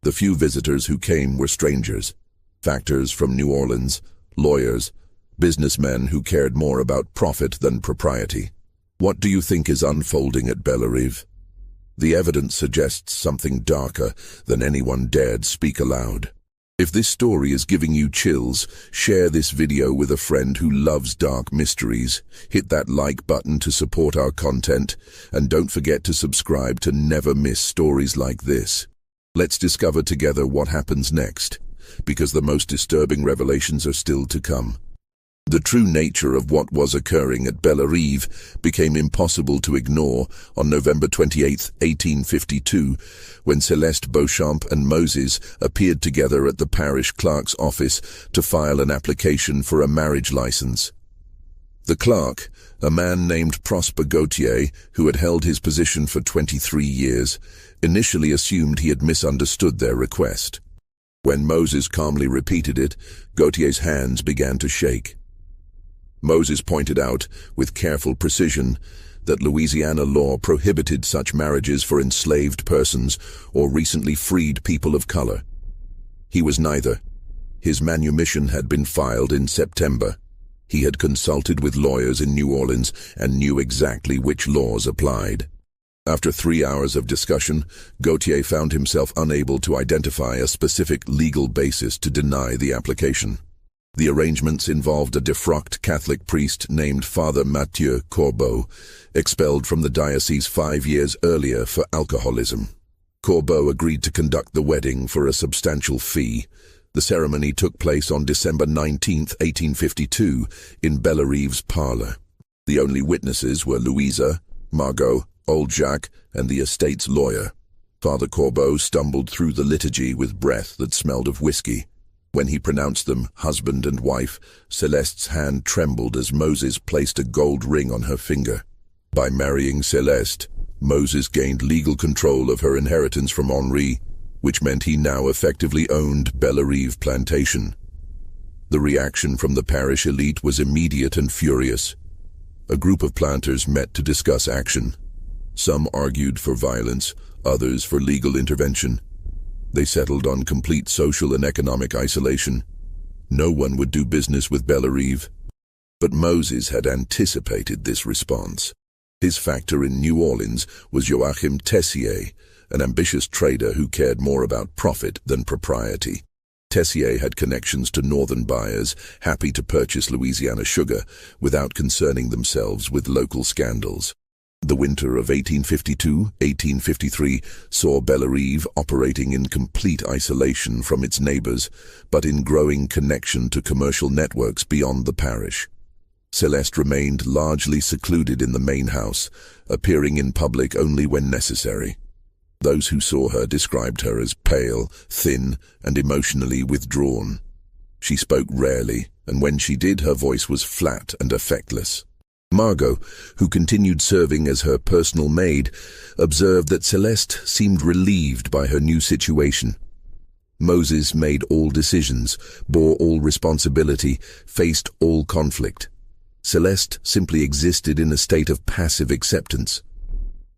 The few visitors who came were strangers, factors from New Orleans, lawyers, businessmen who cared more about profit than propriety. What do you think is unfolding at Bellerive? The evidence suggests something darker than anyone dared speak aloud. If this story is giving you chills, share this video with a friend who loves dark mysteries. Hit that like button to support our content, and don't forget to subscribe to never miss stories like this. Let's discover together what happens next, because the most disturbing revelations are still to come. The true nature of what was occurring at Bellerive became impossible to ignore on November 28, 1852, when Celeste Beauchamp and Moses appeared together at the parish clerk's office to file an application for a marriage license. The clerk, a man named Prosper Gautier, who had held his position for 23 years, initially assumed he had misunderstood their request. When Moses calmly repeated it, Gautier's hands began to shake. Moses pointed out, with careful precision, that Louisiana law prohibited such marriages for enslaved persons or recently freed people of color. He was neither. His manumission had been filed in September. He had consulted with lawyers in New Orleans and knew exactly which laws applied. After 3 hours of discussion, Gautier found himself unable to identify a specific legal basis to deny the application. The arrangements involved a defrocked Catholic priest named Father Mathieu Corbeau, expelled from the diocese 5 years earlier for alcoholism. Corbeau agreed to conduct the wedding for a substantial fee. The ceremony took place on December 19, 1852, in Bellerive's parlor. The only witnesses were Louisa, Margot, old Jacques, and the estate's lawyer. Father Corbeau stumbled through the liturgy with breath that smelled of whiskey. When he pronounced them husband and wife, Celeste's hand trembled as Moses placed a gold ring on her finger. By marrying Celeste, Moses gained legal control of her inheritance from Henri, which meant he now effectively owned Bellerive Plantation. The reaction from the parish elite was immediate and furious. A group of planters met to discuss action. Some argued for violence, others for legal intervention. They settled on complete social and economic isolation. No one would do business with Bellerive. But Moses had anticipated this response. His factor in New Orleans was Joachim Tessier, an ambitious trader who cared more about profit than propriety. Tessier had connections to northern buyers, happy to purchase Louisiana sugar without concerning themselves with local scandals. The winter of 1852-1853 saw Bellerive operating in complete isolation from its neighbors, but in growing connection to commercial networks beyond the parish. Celeste remained largely secluded in the main house, appearing in public only when necessary. Those who saw her described her as pale, thin, and emotionally withdrawn. She spoke rarely, and when she did, her voice was flat and effectless. Margot, who continued serving as her personal maid, observed that Celeste seemed relieved by her new situation. Moses made all decisions, bore all responsibility, faced all conflict. Celeste simply existed in a state of passive acceptance.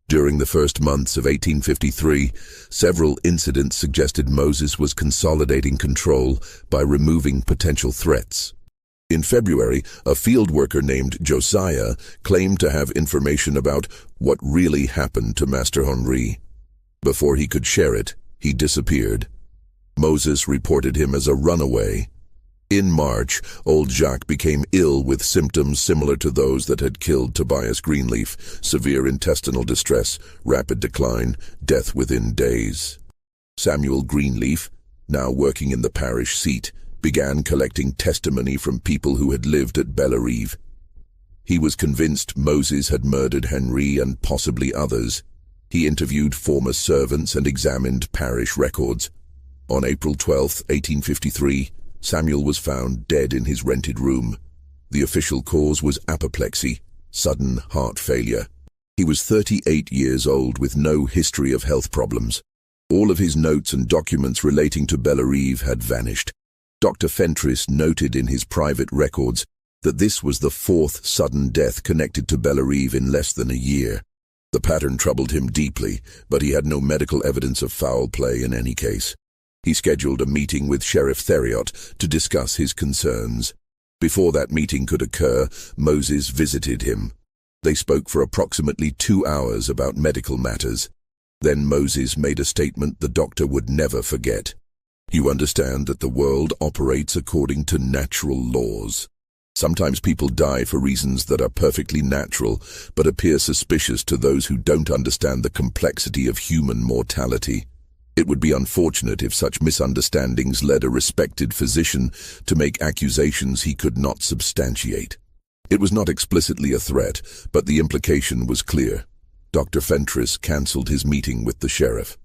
During the first months of 1853, several incidents suggested Moses was consolidating control by removing potential threats. In February, a field worker named Josiah claimed to have information about what really happened to Master Henri. Before he could share it, he disappeared. Moses reported him as a runaway. In March, old Jacques became ill with symptoms similar to those that had killed Tobias Greenleaf: severe intestinal distress, rapid decline, death within days. Samuel Greenleaf, now working in the parish seat, began collecting testimony from people who had lived at Bellerive. He was convinced Moses had murdered Henri and possibly others. He interviewed former servants and examined parish records. On April 12, 1853, Samuel was found dead in his rented room. The official cause was apoplexy, sudden heart failure. He was 38 years old with no history of health problems. All of his notes and documents relating to Bellerive had vanished. Dr. Fentress noted in his private records that this was the fourth sudden death connected to Bellerive in less than a year. The pattern troubled him deeply, but he had no medical evidence of foul play in any case. He scheduled a meeting with Sheriff Theriot to discuss his concerns. Before that meeting could occur, Moses visited him. They spoke for approximately 2 hours about medical matters. Then Moses made a statement the doctor would never forget. "You understand that the world operates according to natural laws. Sometimes people die for reasons that are perfectly natural, but appear suspicious to those who don't understand the complexity of human mortality. It would be unfortunate if such misunderstandings led a respected physician to make accusations he could not substantiate." It was not explicitly a threat, but the implication was clear. Dr. Fentress cancelled his meeting with the sheriff.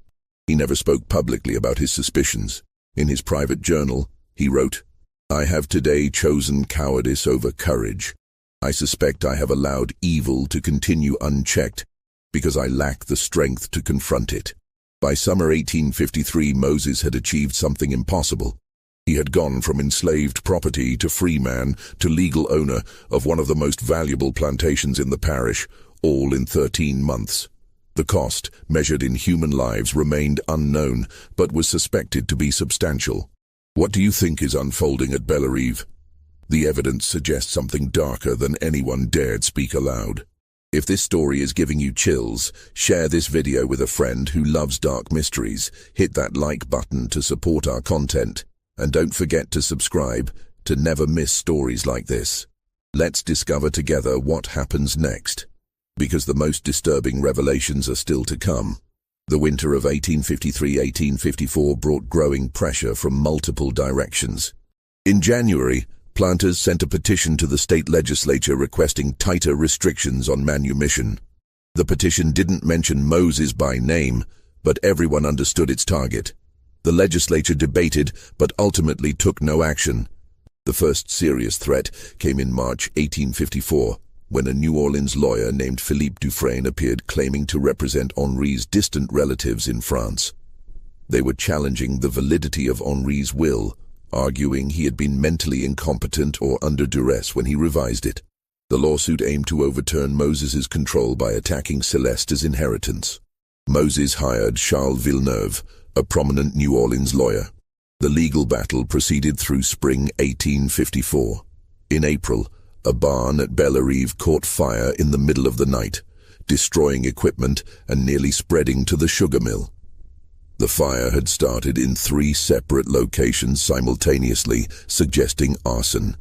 He never spoke publicly about his suspicions. In his private journal, he wrote, "I have today chosen cowardice over courage. I suspect I have allowed evil to continue unchecked because I lack the strength to confront it." By summer 1853, Moses had achieved something impossible. He had gone from enslaved property to free man to legal owner of one of the most valuable plantations in the parish, all in 13 months. The cost, measured in human lives, remained unknown, but was suspected to be substantial. What do you think is unfolding at Bellerive? The evidence suggests something darker than anyone dared speak aloud. If this story is giving you chills, share this video with a friend who loves dark mysteries, hit that like button to support our content, and don't forget to subscribe to never miss stories like this. Let's discover together what happens next, because the most disturbing revelations are still to come. The winter of 1853-1854 brought growing pressure from multiple directions. In January, planters sent a petition to the state legislature requesting tighter restrictions on manumission. The petition didn't mention Moses by name, but everyone understood its target. The legislature debated, but ultimately took no action. The first serious threat came in March 1854, when a New Orleans lawyer named Philippe Dufresne appeared claiming to represent Henri's distant relatives in France. They were challenging the validity of Henri's will, arguing he had been mentally incompetent or under duress when he revised it. The lawsuit aimed to overturn Moses's control by attacking Celeste's inheritance. Moses hired Charles Villeneuve, a prominent New Orleans lawyer. The legal battle proceeded through spring 1854. In April, a barn at Bellerive caught fire in the middle of the night, destroying equipment and nearly spreading to the sugar mill. The fire had started in 3 separate locations simultaneously, suggesting arson.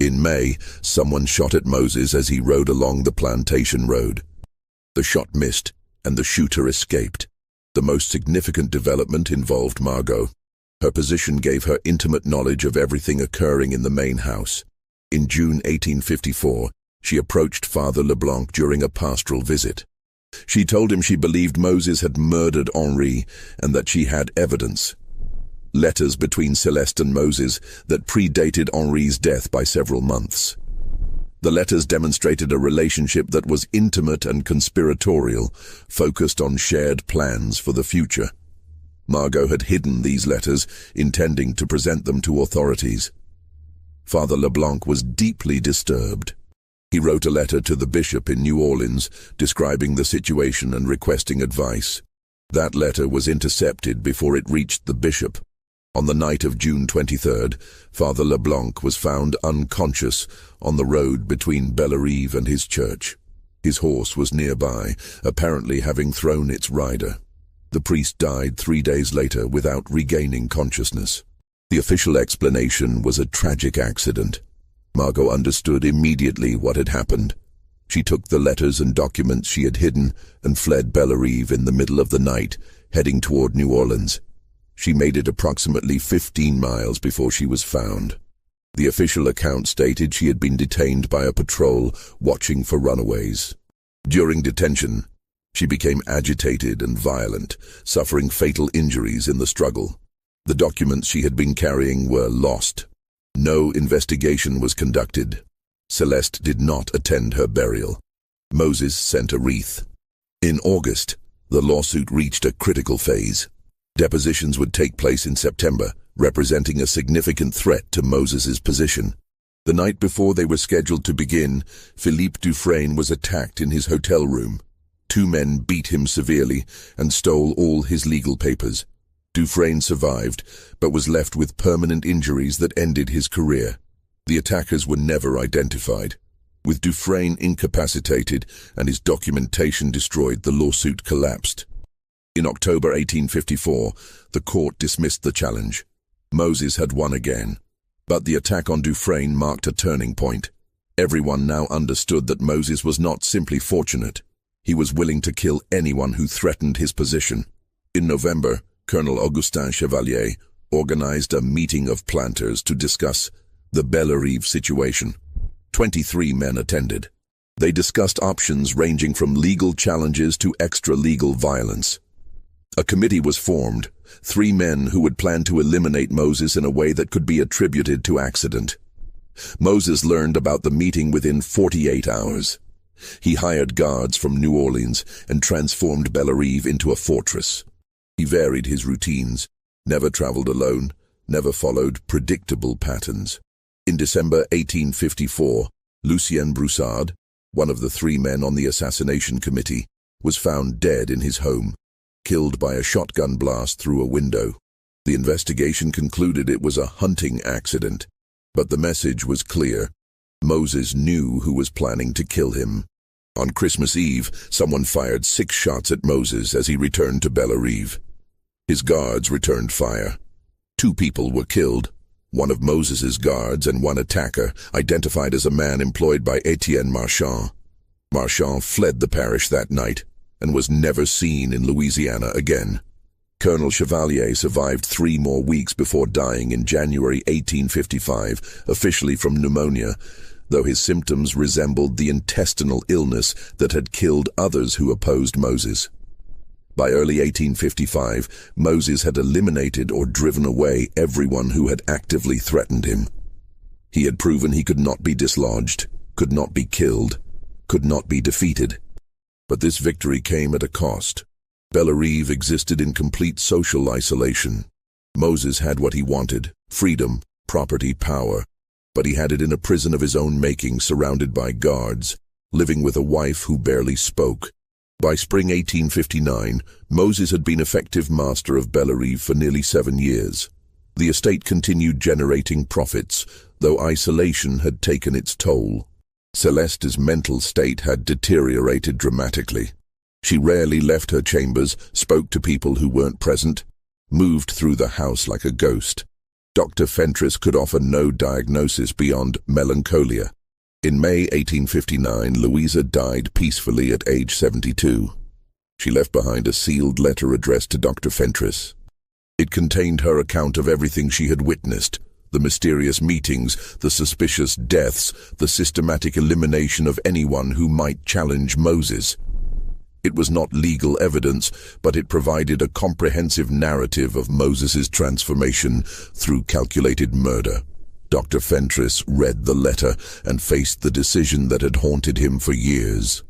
In May, someone shot at Moses as he rode along the Plantation road. The shot missed, and the shooter escaped. The most significant development involved Margot. Her position gave her intimate knowledge of everything occurring in the main house. In June 1854, she approached Father Leblanc during a pastoral visit. She told him she believed Moses had murdered Henri and that she had evidence. Letters between Celeste and Moses that predated Henri's death by several months. The letters demonstrated a relationship that was intimate and conspiratorial, focused on shared plans for the future. Margot had hidden these letters, intending to present them to authorities. Father Leblanc was deeply disturbed. He wrote a letter to the bishop in New Orleans, describing the situation and requesting advice. That letter was intercepted before it reached the bishop. On the night of June 23rd, Father Leblanc was found unconscious on the road between Bellerive and his church. His horse was nearby, apparently having thrown its rider. The priest died 3 days later without regaining consciousness. The official explanation was a tragic accident. Margot understood immediately what had happened. She took the letters and documents she had hidden and fled Bellerive in the middle of the night, heading toward New Orleans. She made it approximately 15 miles before she was found. The official account stated she had been detained by a patrol watching for runaways. During detention, she became agitated and violent, suffering fatal injuries in the struggle. The documents she had been carrying were lost. No investigation was conducted. Celeste did not attend her burial. Moses sent a wreath. In August, the lawsuit reached a critical phase. Depositions would take place in September, representing a significant threat to Moses's position. The night before they were scheduled to begin, Philippe Dufresne was attacked in his hotel room. 2 men beat him severely and stole all his legal papers. Dufresne survived, but was left with permanent injuries that ended his career. The attackers were never identified. With Dufresne incapacitated and his documentation destroyed, the lawsuit collapsed. In October 1854, the court dismissed the challenge. Moses had won again. But the attack on Dufresne marked a turning point. Everyone now understood that Moses was not simply fortunate. He was willing to kill anyone who threatened his position. In November, Colonel Augustin Chevalier organized a meeting of planters to discuss the Bellerive situation. 23 men attended. They discussed options ranging from legal challenges to extra-legal violence. A committee was formed, 3 men who would plan to eliminate Moses in a way that could be attributed to accident. Moses learned about the meeting within 48 hours. He hired guards from New Orleans and transformed Bellerive into a fortress. He varied his routines, never traveled alone, never followed predictable patterns. In December 1854, Lucien Broussard, one of the 3 men on the assassination committee, was found dead in his home, killed by a shotgun blast through a window. The investigation concluded it was a hunting accident, but the message was clear. Moses knew who was planning to kill him. On Christmas Eve, someone fired 6 shots at Moses as he returned to Bellerive. His guards returned fire. 2 people were killed, one of Moses's guards and one attacker, identified as a man employed by Etienne Marchand. Marchand fled the parish that night and was never seen in Louisiana again. Colonel Chevalier survived 3 more weeks before dying in January 1855, officially from pneumonia, though his symptoms resembled the intestinal illness that had killed others who opposed Moses. By early 1855, Moses had eliminated or driven away everyone who had actively threatened him. He had proven he could not be dislodged, could not be killed, could not be defeated. But this victory came at a cost. Bellerive existed in complete social isolation. Moses had what he wanted: freedom, property, power. But he had it in a prison of his own making, surrounded by guards, living with a wife who barely spoke. By spring 1859, Moses had been effective master of Bellerive for nearly 7 years. The estate continued generating profits, though isolation had taken its toll. Celeste's mental state had deteriorated dramatically. She rarely left her chambers, spoke to people who weren't present, moved through the house like a ghost. Dr. Fentress could offer no diagnosis beyond melancholia. In May 1859, Louisa died peacefully at age 72. She left behind a sealed letter addressed to Dr. Fentress. It contained her account of everything she had witnessed: the mysterious meetings, the suspicious deaths, the systematic elimination of anyone who might challenge Moses. It was not legal evidence, but it provided a comprehensive narrative of Moses's transformation through calculated murder. Dr. Fentress read the letter and faced the decision that had haunted him for years.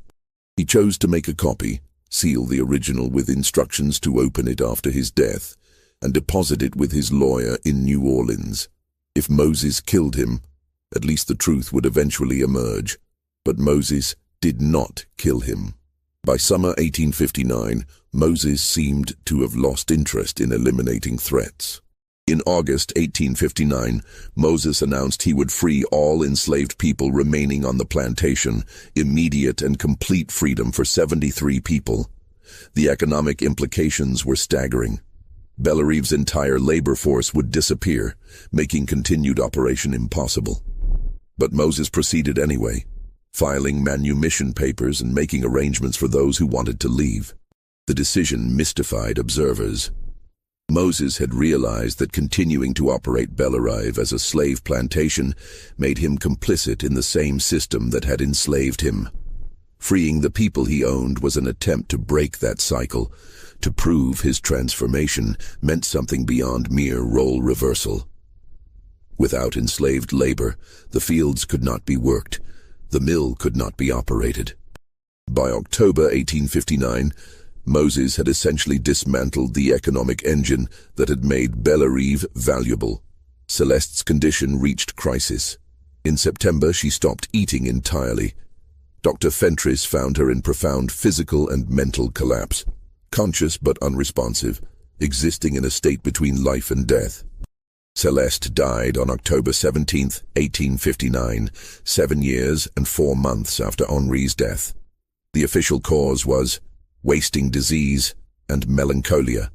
He chose to make a copy, seal the original with instructions to open it after his death, and deposit it with his lawyer in New Orleans. If Moses killed him, at least the truth would eventually emerge. But Moses did not kill him. By summer 1859, Moses seemed to have lost interest in eliminating threats. In August 1859, Moses announced he would free all enslaved people remaining on the plantation, immediate and complete freedom for 73 people. The economic implications were staggering. Bellerive's entire labor force would disappear, making continued operation impossible. But Moses proceeded anyway, filing manumission papers and making arrangements for those who wanted to leave. The decision mystified observers. Moses had realized that continuing to operate Bellerive as a slave plantation made him complicit in the same system that had enslaved him. Freeing the people he owned was an attempt to break that cycle. To prove his transformation meant something beyond mere role reversal. Without enslaved labor, the fields could not be worked. The mill could not be operated. By October 1859, Moses had essentially dismantled the economic engine that had made Bellerive valuable. Celeste's condition reached crisis. In September, she stopped eating entirely. Dr. Fentress found her in profound physical and mental collapse, conscious but unresponsive, existing in a state between life and death. Celeste died on October 17, 1859, 7 years and 4 months after Henri's death. The official cause was wasting disease and melancholia.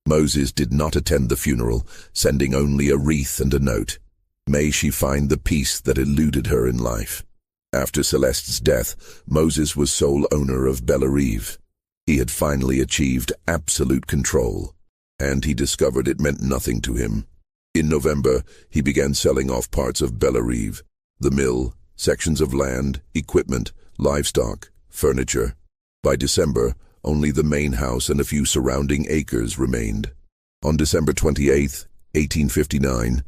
Moses did not attend the funeral, sending only a wreath and a note. May she find the peace that eluded her in life. After Celeste's death, Moses was sole owner of Bellerive. He had finally achieved absolute control, and he discovered it meant nothing to him. In November, he began selling off parts of Bellerive: the mill, sections of land, equipment, livestock, furniture. By December, only the main house and a few surrounding acres remained. On December 28, 1859,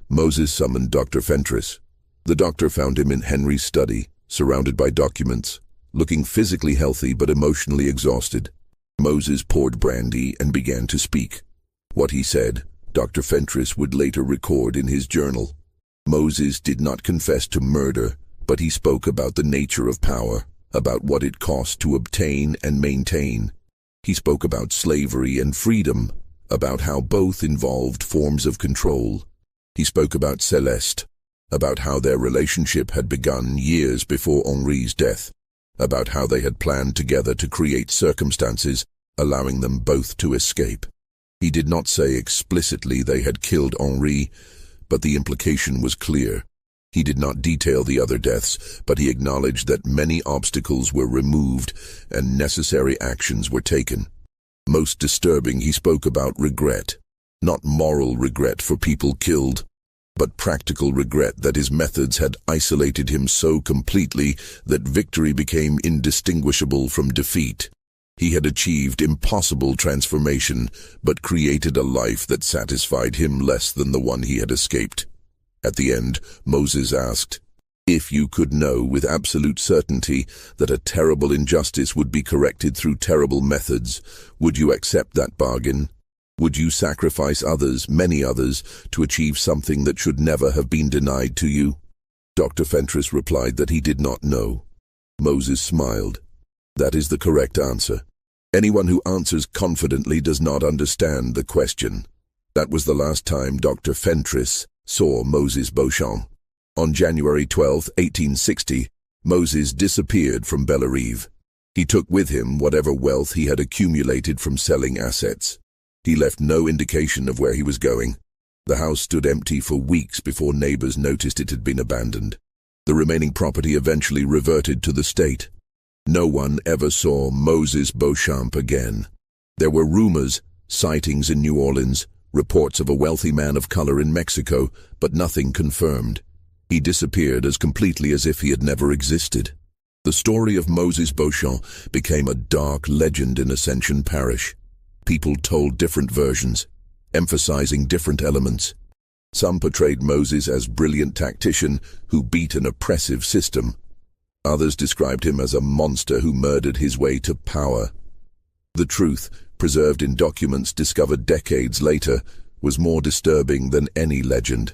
Moses summoned Dr. Fentress. The doctor found him in Henry's study, surrounded by documents, looking physically healthy but emotionally exhausted. Moses poured brandy and began to speak. What he said, Dr. Fentress would later record in his journal. Moses did not confess to murder, but he spoke about the nature of power, about what it cost to obtain and maintain. He spoke about slavery and freedom, about how both involved forms of control. He spoke about Celeste, about how their relationship had begun years before Henri's death, about how they had planned together to create circumstances allowing them both to escape. He did not say explicitly they had killed Henri, but the implication was clear. He did not detail the other deaths, but he acknowledged that many obstacles were removed and necessary actions were taken. Most disturbing, he spoke about regret. Not moral regret for people killed, but practical regret that his methods had isolated him so completely that victory became indistinguishable from defeat. He had achieved impossible transformation, but created a life that satisfied him less than the one he had escaped. At the end, Moses asked, "If you could know with absolute certainty that a terrible injustice would be corrected through terrible methods, would you accept that bargain? Would you sacrifice others, many others, to achieve something that should never have been denied to you?" Dr. Fentress replied that he did not know. Moses smiled. That is the correct answer. Anyone who answers confidently does not understand the question. That was the last time Dr. Fentress saw Moses Beauchamp. On January 12, 1860, Moses disappeared from Bellerive. He took with him whatever wealth he had accumulated from selling assets. He left no indication of where he was going. The house stood empty for weeks before neighbors noticed it had been abandoned. The remaining property eventually reverted to the state. No one ever saw Moses Beauchamp again. There were rumors, sightings in New Orleans, reports of a wealthy man of color in Mexico, but nothing confirmed. He disappeared as completely as if he had never existed. The story of Moses Beauchamp became a dark legend in Ascension Parish. People told different versions, emphasizing different elements. Some portrayed Moses as a brilliant tactician who beat an oppressive system. Others described him as a monster who murdered his way to power. The truth, preserved in documents discovered decades later, was more disturbing than any legend.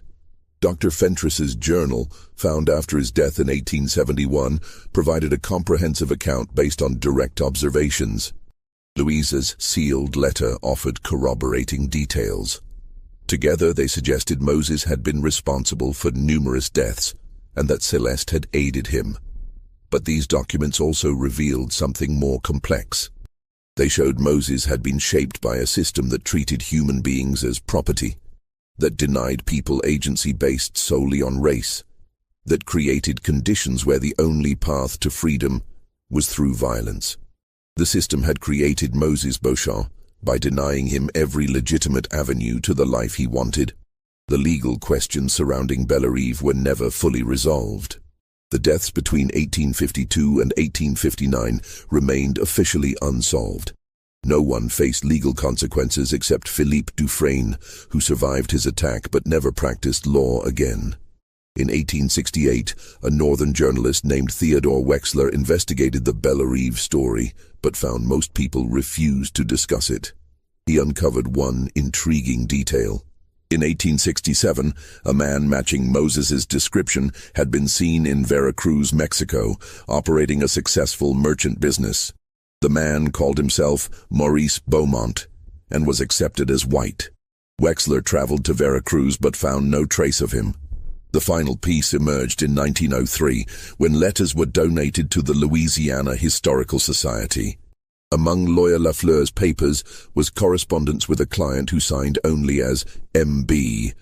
Dr. Fentress's journal, found after his death in 1871, provided a comprehensive account based on direct observations. Louisa's sealed letter offered corroborating details. Together they suggested Moses had been responsible for numerous deaths, and that Celeste had aided him. But these documents also revealed something more complex. They showed Moses had been shaped by a system that treated human beings as property, that denied people agency based solely on race, that created conditions where the only path to freedom was through violence. The system had created Moses Beauchamp by denying him every legitimate avenue to the life he wanted. The legal questions surrounding Bellerive were never fully resolved. The deaths between 1852 and 1859 remained officially unsolved. No one faced legal consequences except Philippe Dufresne, who survived his attack but never practiced law again. In 1868, a northern journalist named Theodore Wexler investigated the Bellerive story, but found most people refused to discuss it. He uncovered one intriguing detail. In 1867, a man matching Moses's description had been seen in Veracruz, Mexico, operating a successful merchant business. The man called himself Maurice Beaumont and was accepted as white. Wexler traveled to Veracruz but found no trace of him. The final piece emerged in 1903 when letters were donated to the Louisiana Historical Society. Among Lawyer Lafleur's papers was correspondence with a client who signed only as M.B.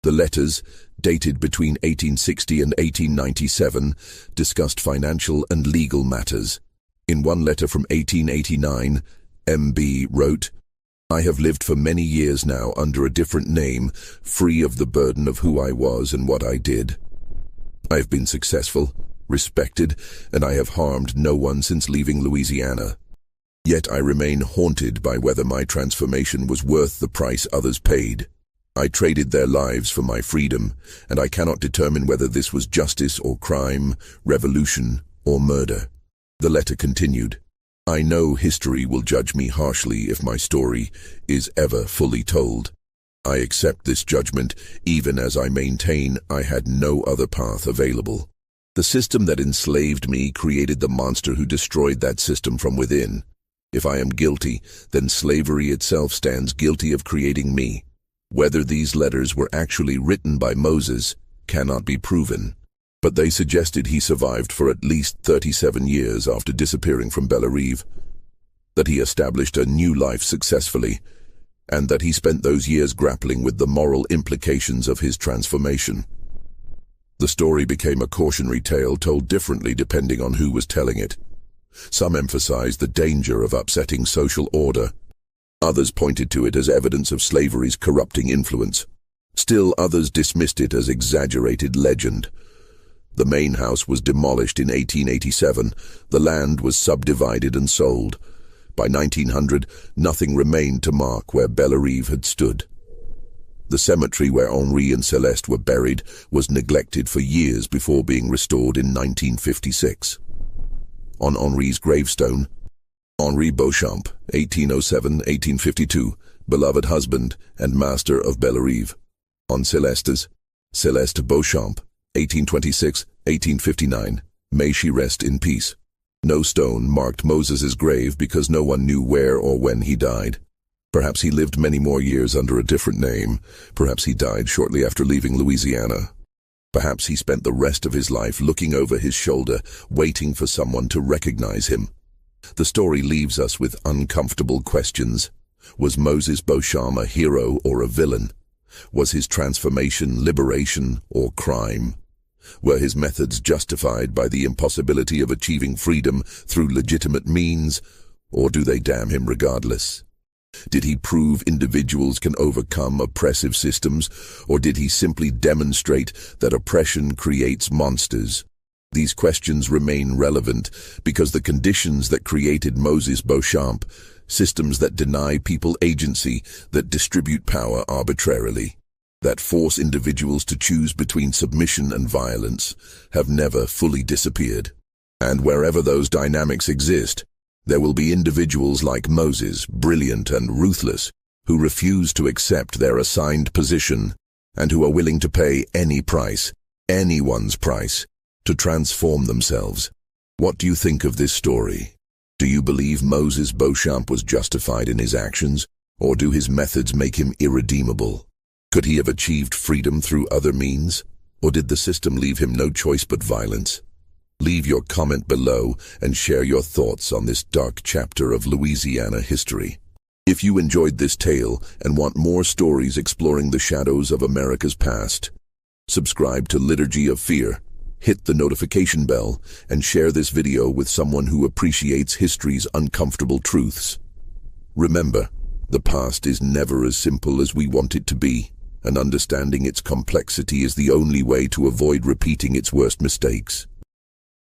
The letters, dated between 1860 and 1897, discussed financial and legal matters. In one letter from 1889, M.B. wrote, "I have lived for many years now under a different name, free of the burden of who I was and what I did. I have been successful, respected, and I have harmed no one since leaving Louisiana. Yet I remain haunted by whether my transformation was worth the price others paid. I traded their lives for my freedom, and I cannot determine whether this was justice or crime, revolution or murder." The letter continued, "I know history will judge me harshly if my story is ever fully told. I accept this judgment even as I maintain I had no other path available. The system that enslaved me created the monster who destroyed that system from within. If I am guilty, then slavery itself stands guilty of creating me. Whether these letters were actually written by Moses cannot be proven, but they suggested he survived for at least 37 years after disappearing from Bellerive, that he established a new life successfully, and that he spent those years grappling with the moral implications of his transformation. The story became a cautionary tale told differently depending on who was telling it. Some emphasized the danger of upsetting social order. Others pointed to it as evidence of slavery's corrupting influence. Still others dismissed it as exaggerated legend. The main house was demolished in 1887. The land was subdivided and sold. By 1900, nothing remained to mark where Bellerive had stood. The cemetery where Henri and Celeste were buried was neglected for years before being restored in 1956. On Henri's gravestone, Henri Beauchamp, 1807-1852, beloved husband and master of Bellerive. On Celeste's, Celeste Beauchamp, 1826-1859, may she rest in peace. No stone marked Moses's grave because no one knew where or when he died. Perhaps he lived many more years under a different name. Perhaps he died shortly after leaving Louisiana. Perhaps he spent the rest of his life looking over his shoulder, waiting for someone to recognize him. The story leaves us with uncomfortable questions. Was Moses Beauchamp a hero or a villain? Was his transformation liberation or crime? Were his methods justified by the impossibility of achieving freedom through legitimate means, or do they damn him regardless? Did he prove individuals can overcome oppressive systems, or did he simply demonstrate that oppression creates monsters? These questions remain relevant because the conditions that created Moses Beauchamp, systems that deny people agency, that distribute power arbitrarily, that force individuals to choose between submission and violence, have never fully disappeared. And wherever those dynamics exist, there will be individuals like Moses, brilliant and ruthless, who refuse to accept their assigned position and who are willing to pay any price, anyone's price, to transform themselves. What do you think of this story? Do you believe Moses Beauchamp was justified in his actions, or do his methods make him irredeemable? Could he have achieved freedom through other means, or did the system leave him no choice but violence? Leave your comment below and share your thoughts on this dark chapter of Louisiana history. If you enjoyed this tale and want more stories exploring the shadows of America's past, subscribe to Liturgy of Fear, hit the notification bell, and share this video with someone who appreciates history's uncomfortable truths. Remember, the past is never as simple as we want it to be, and understanding its complexity is the only way to avoid repeating its worst mistakes.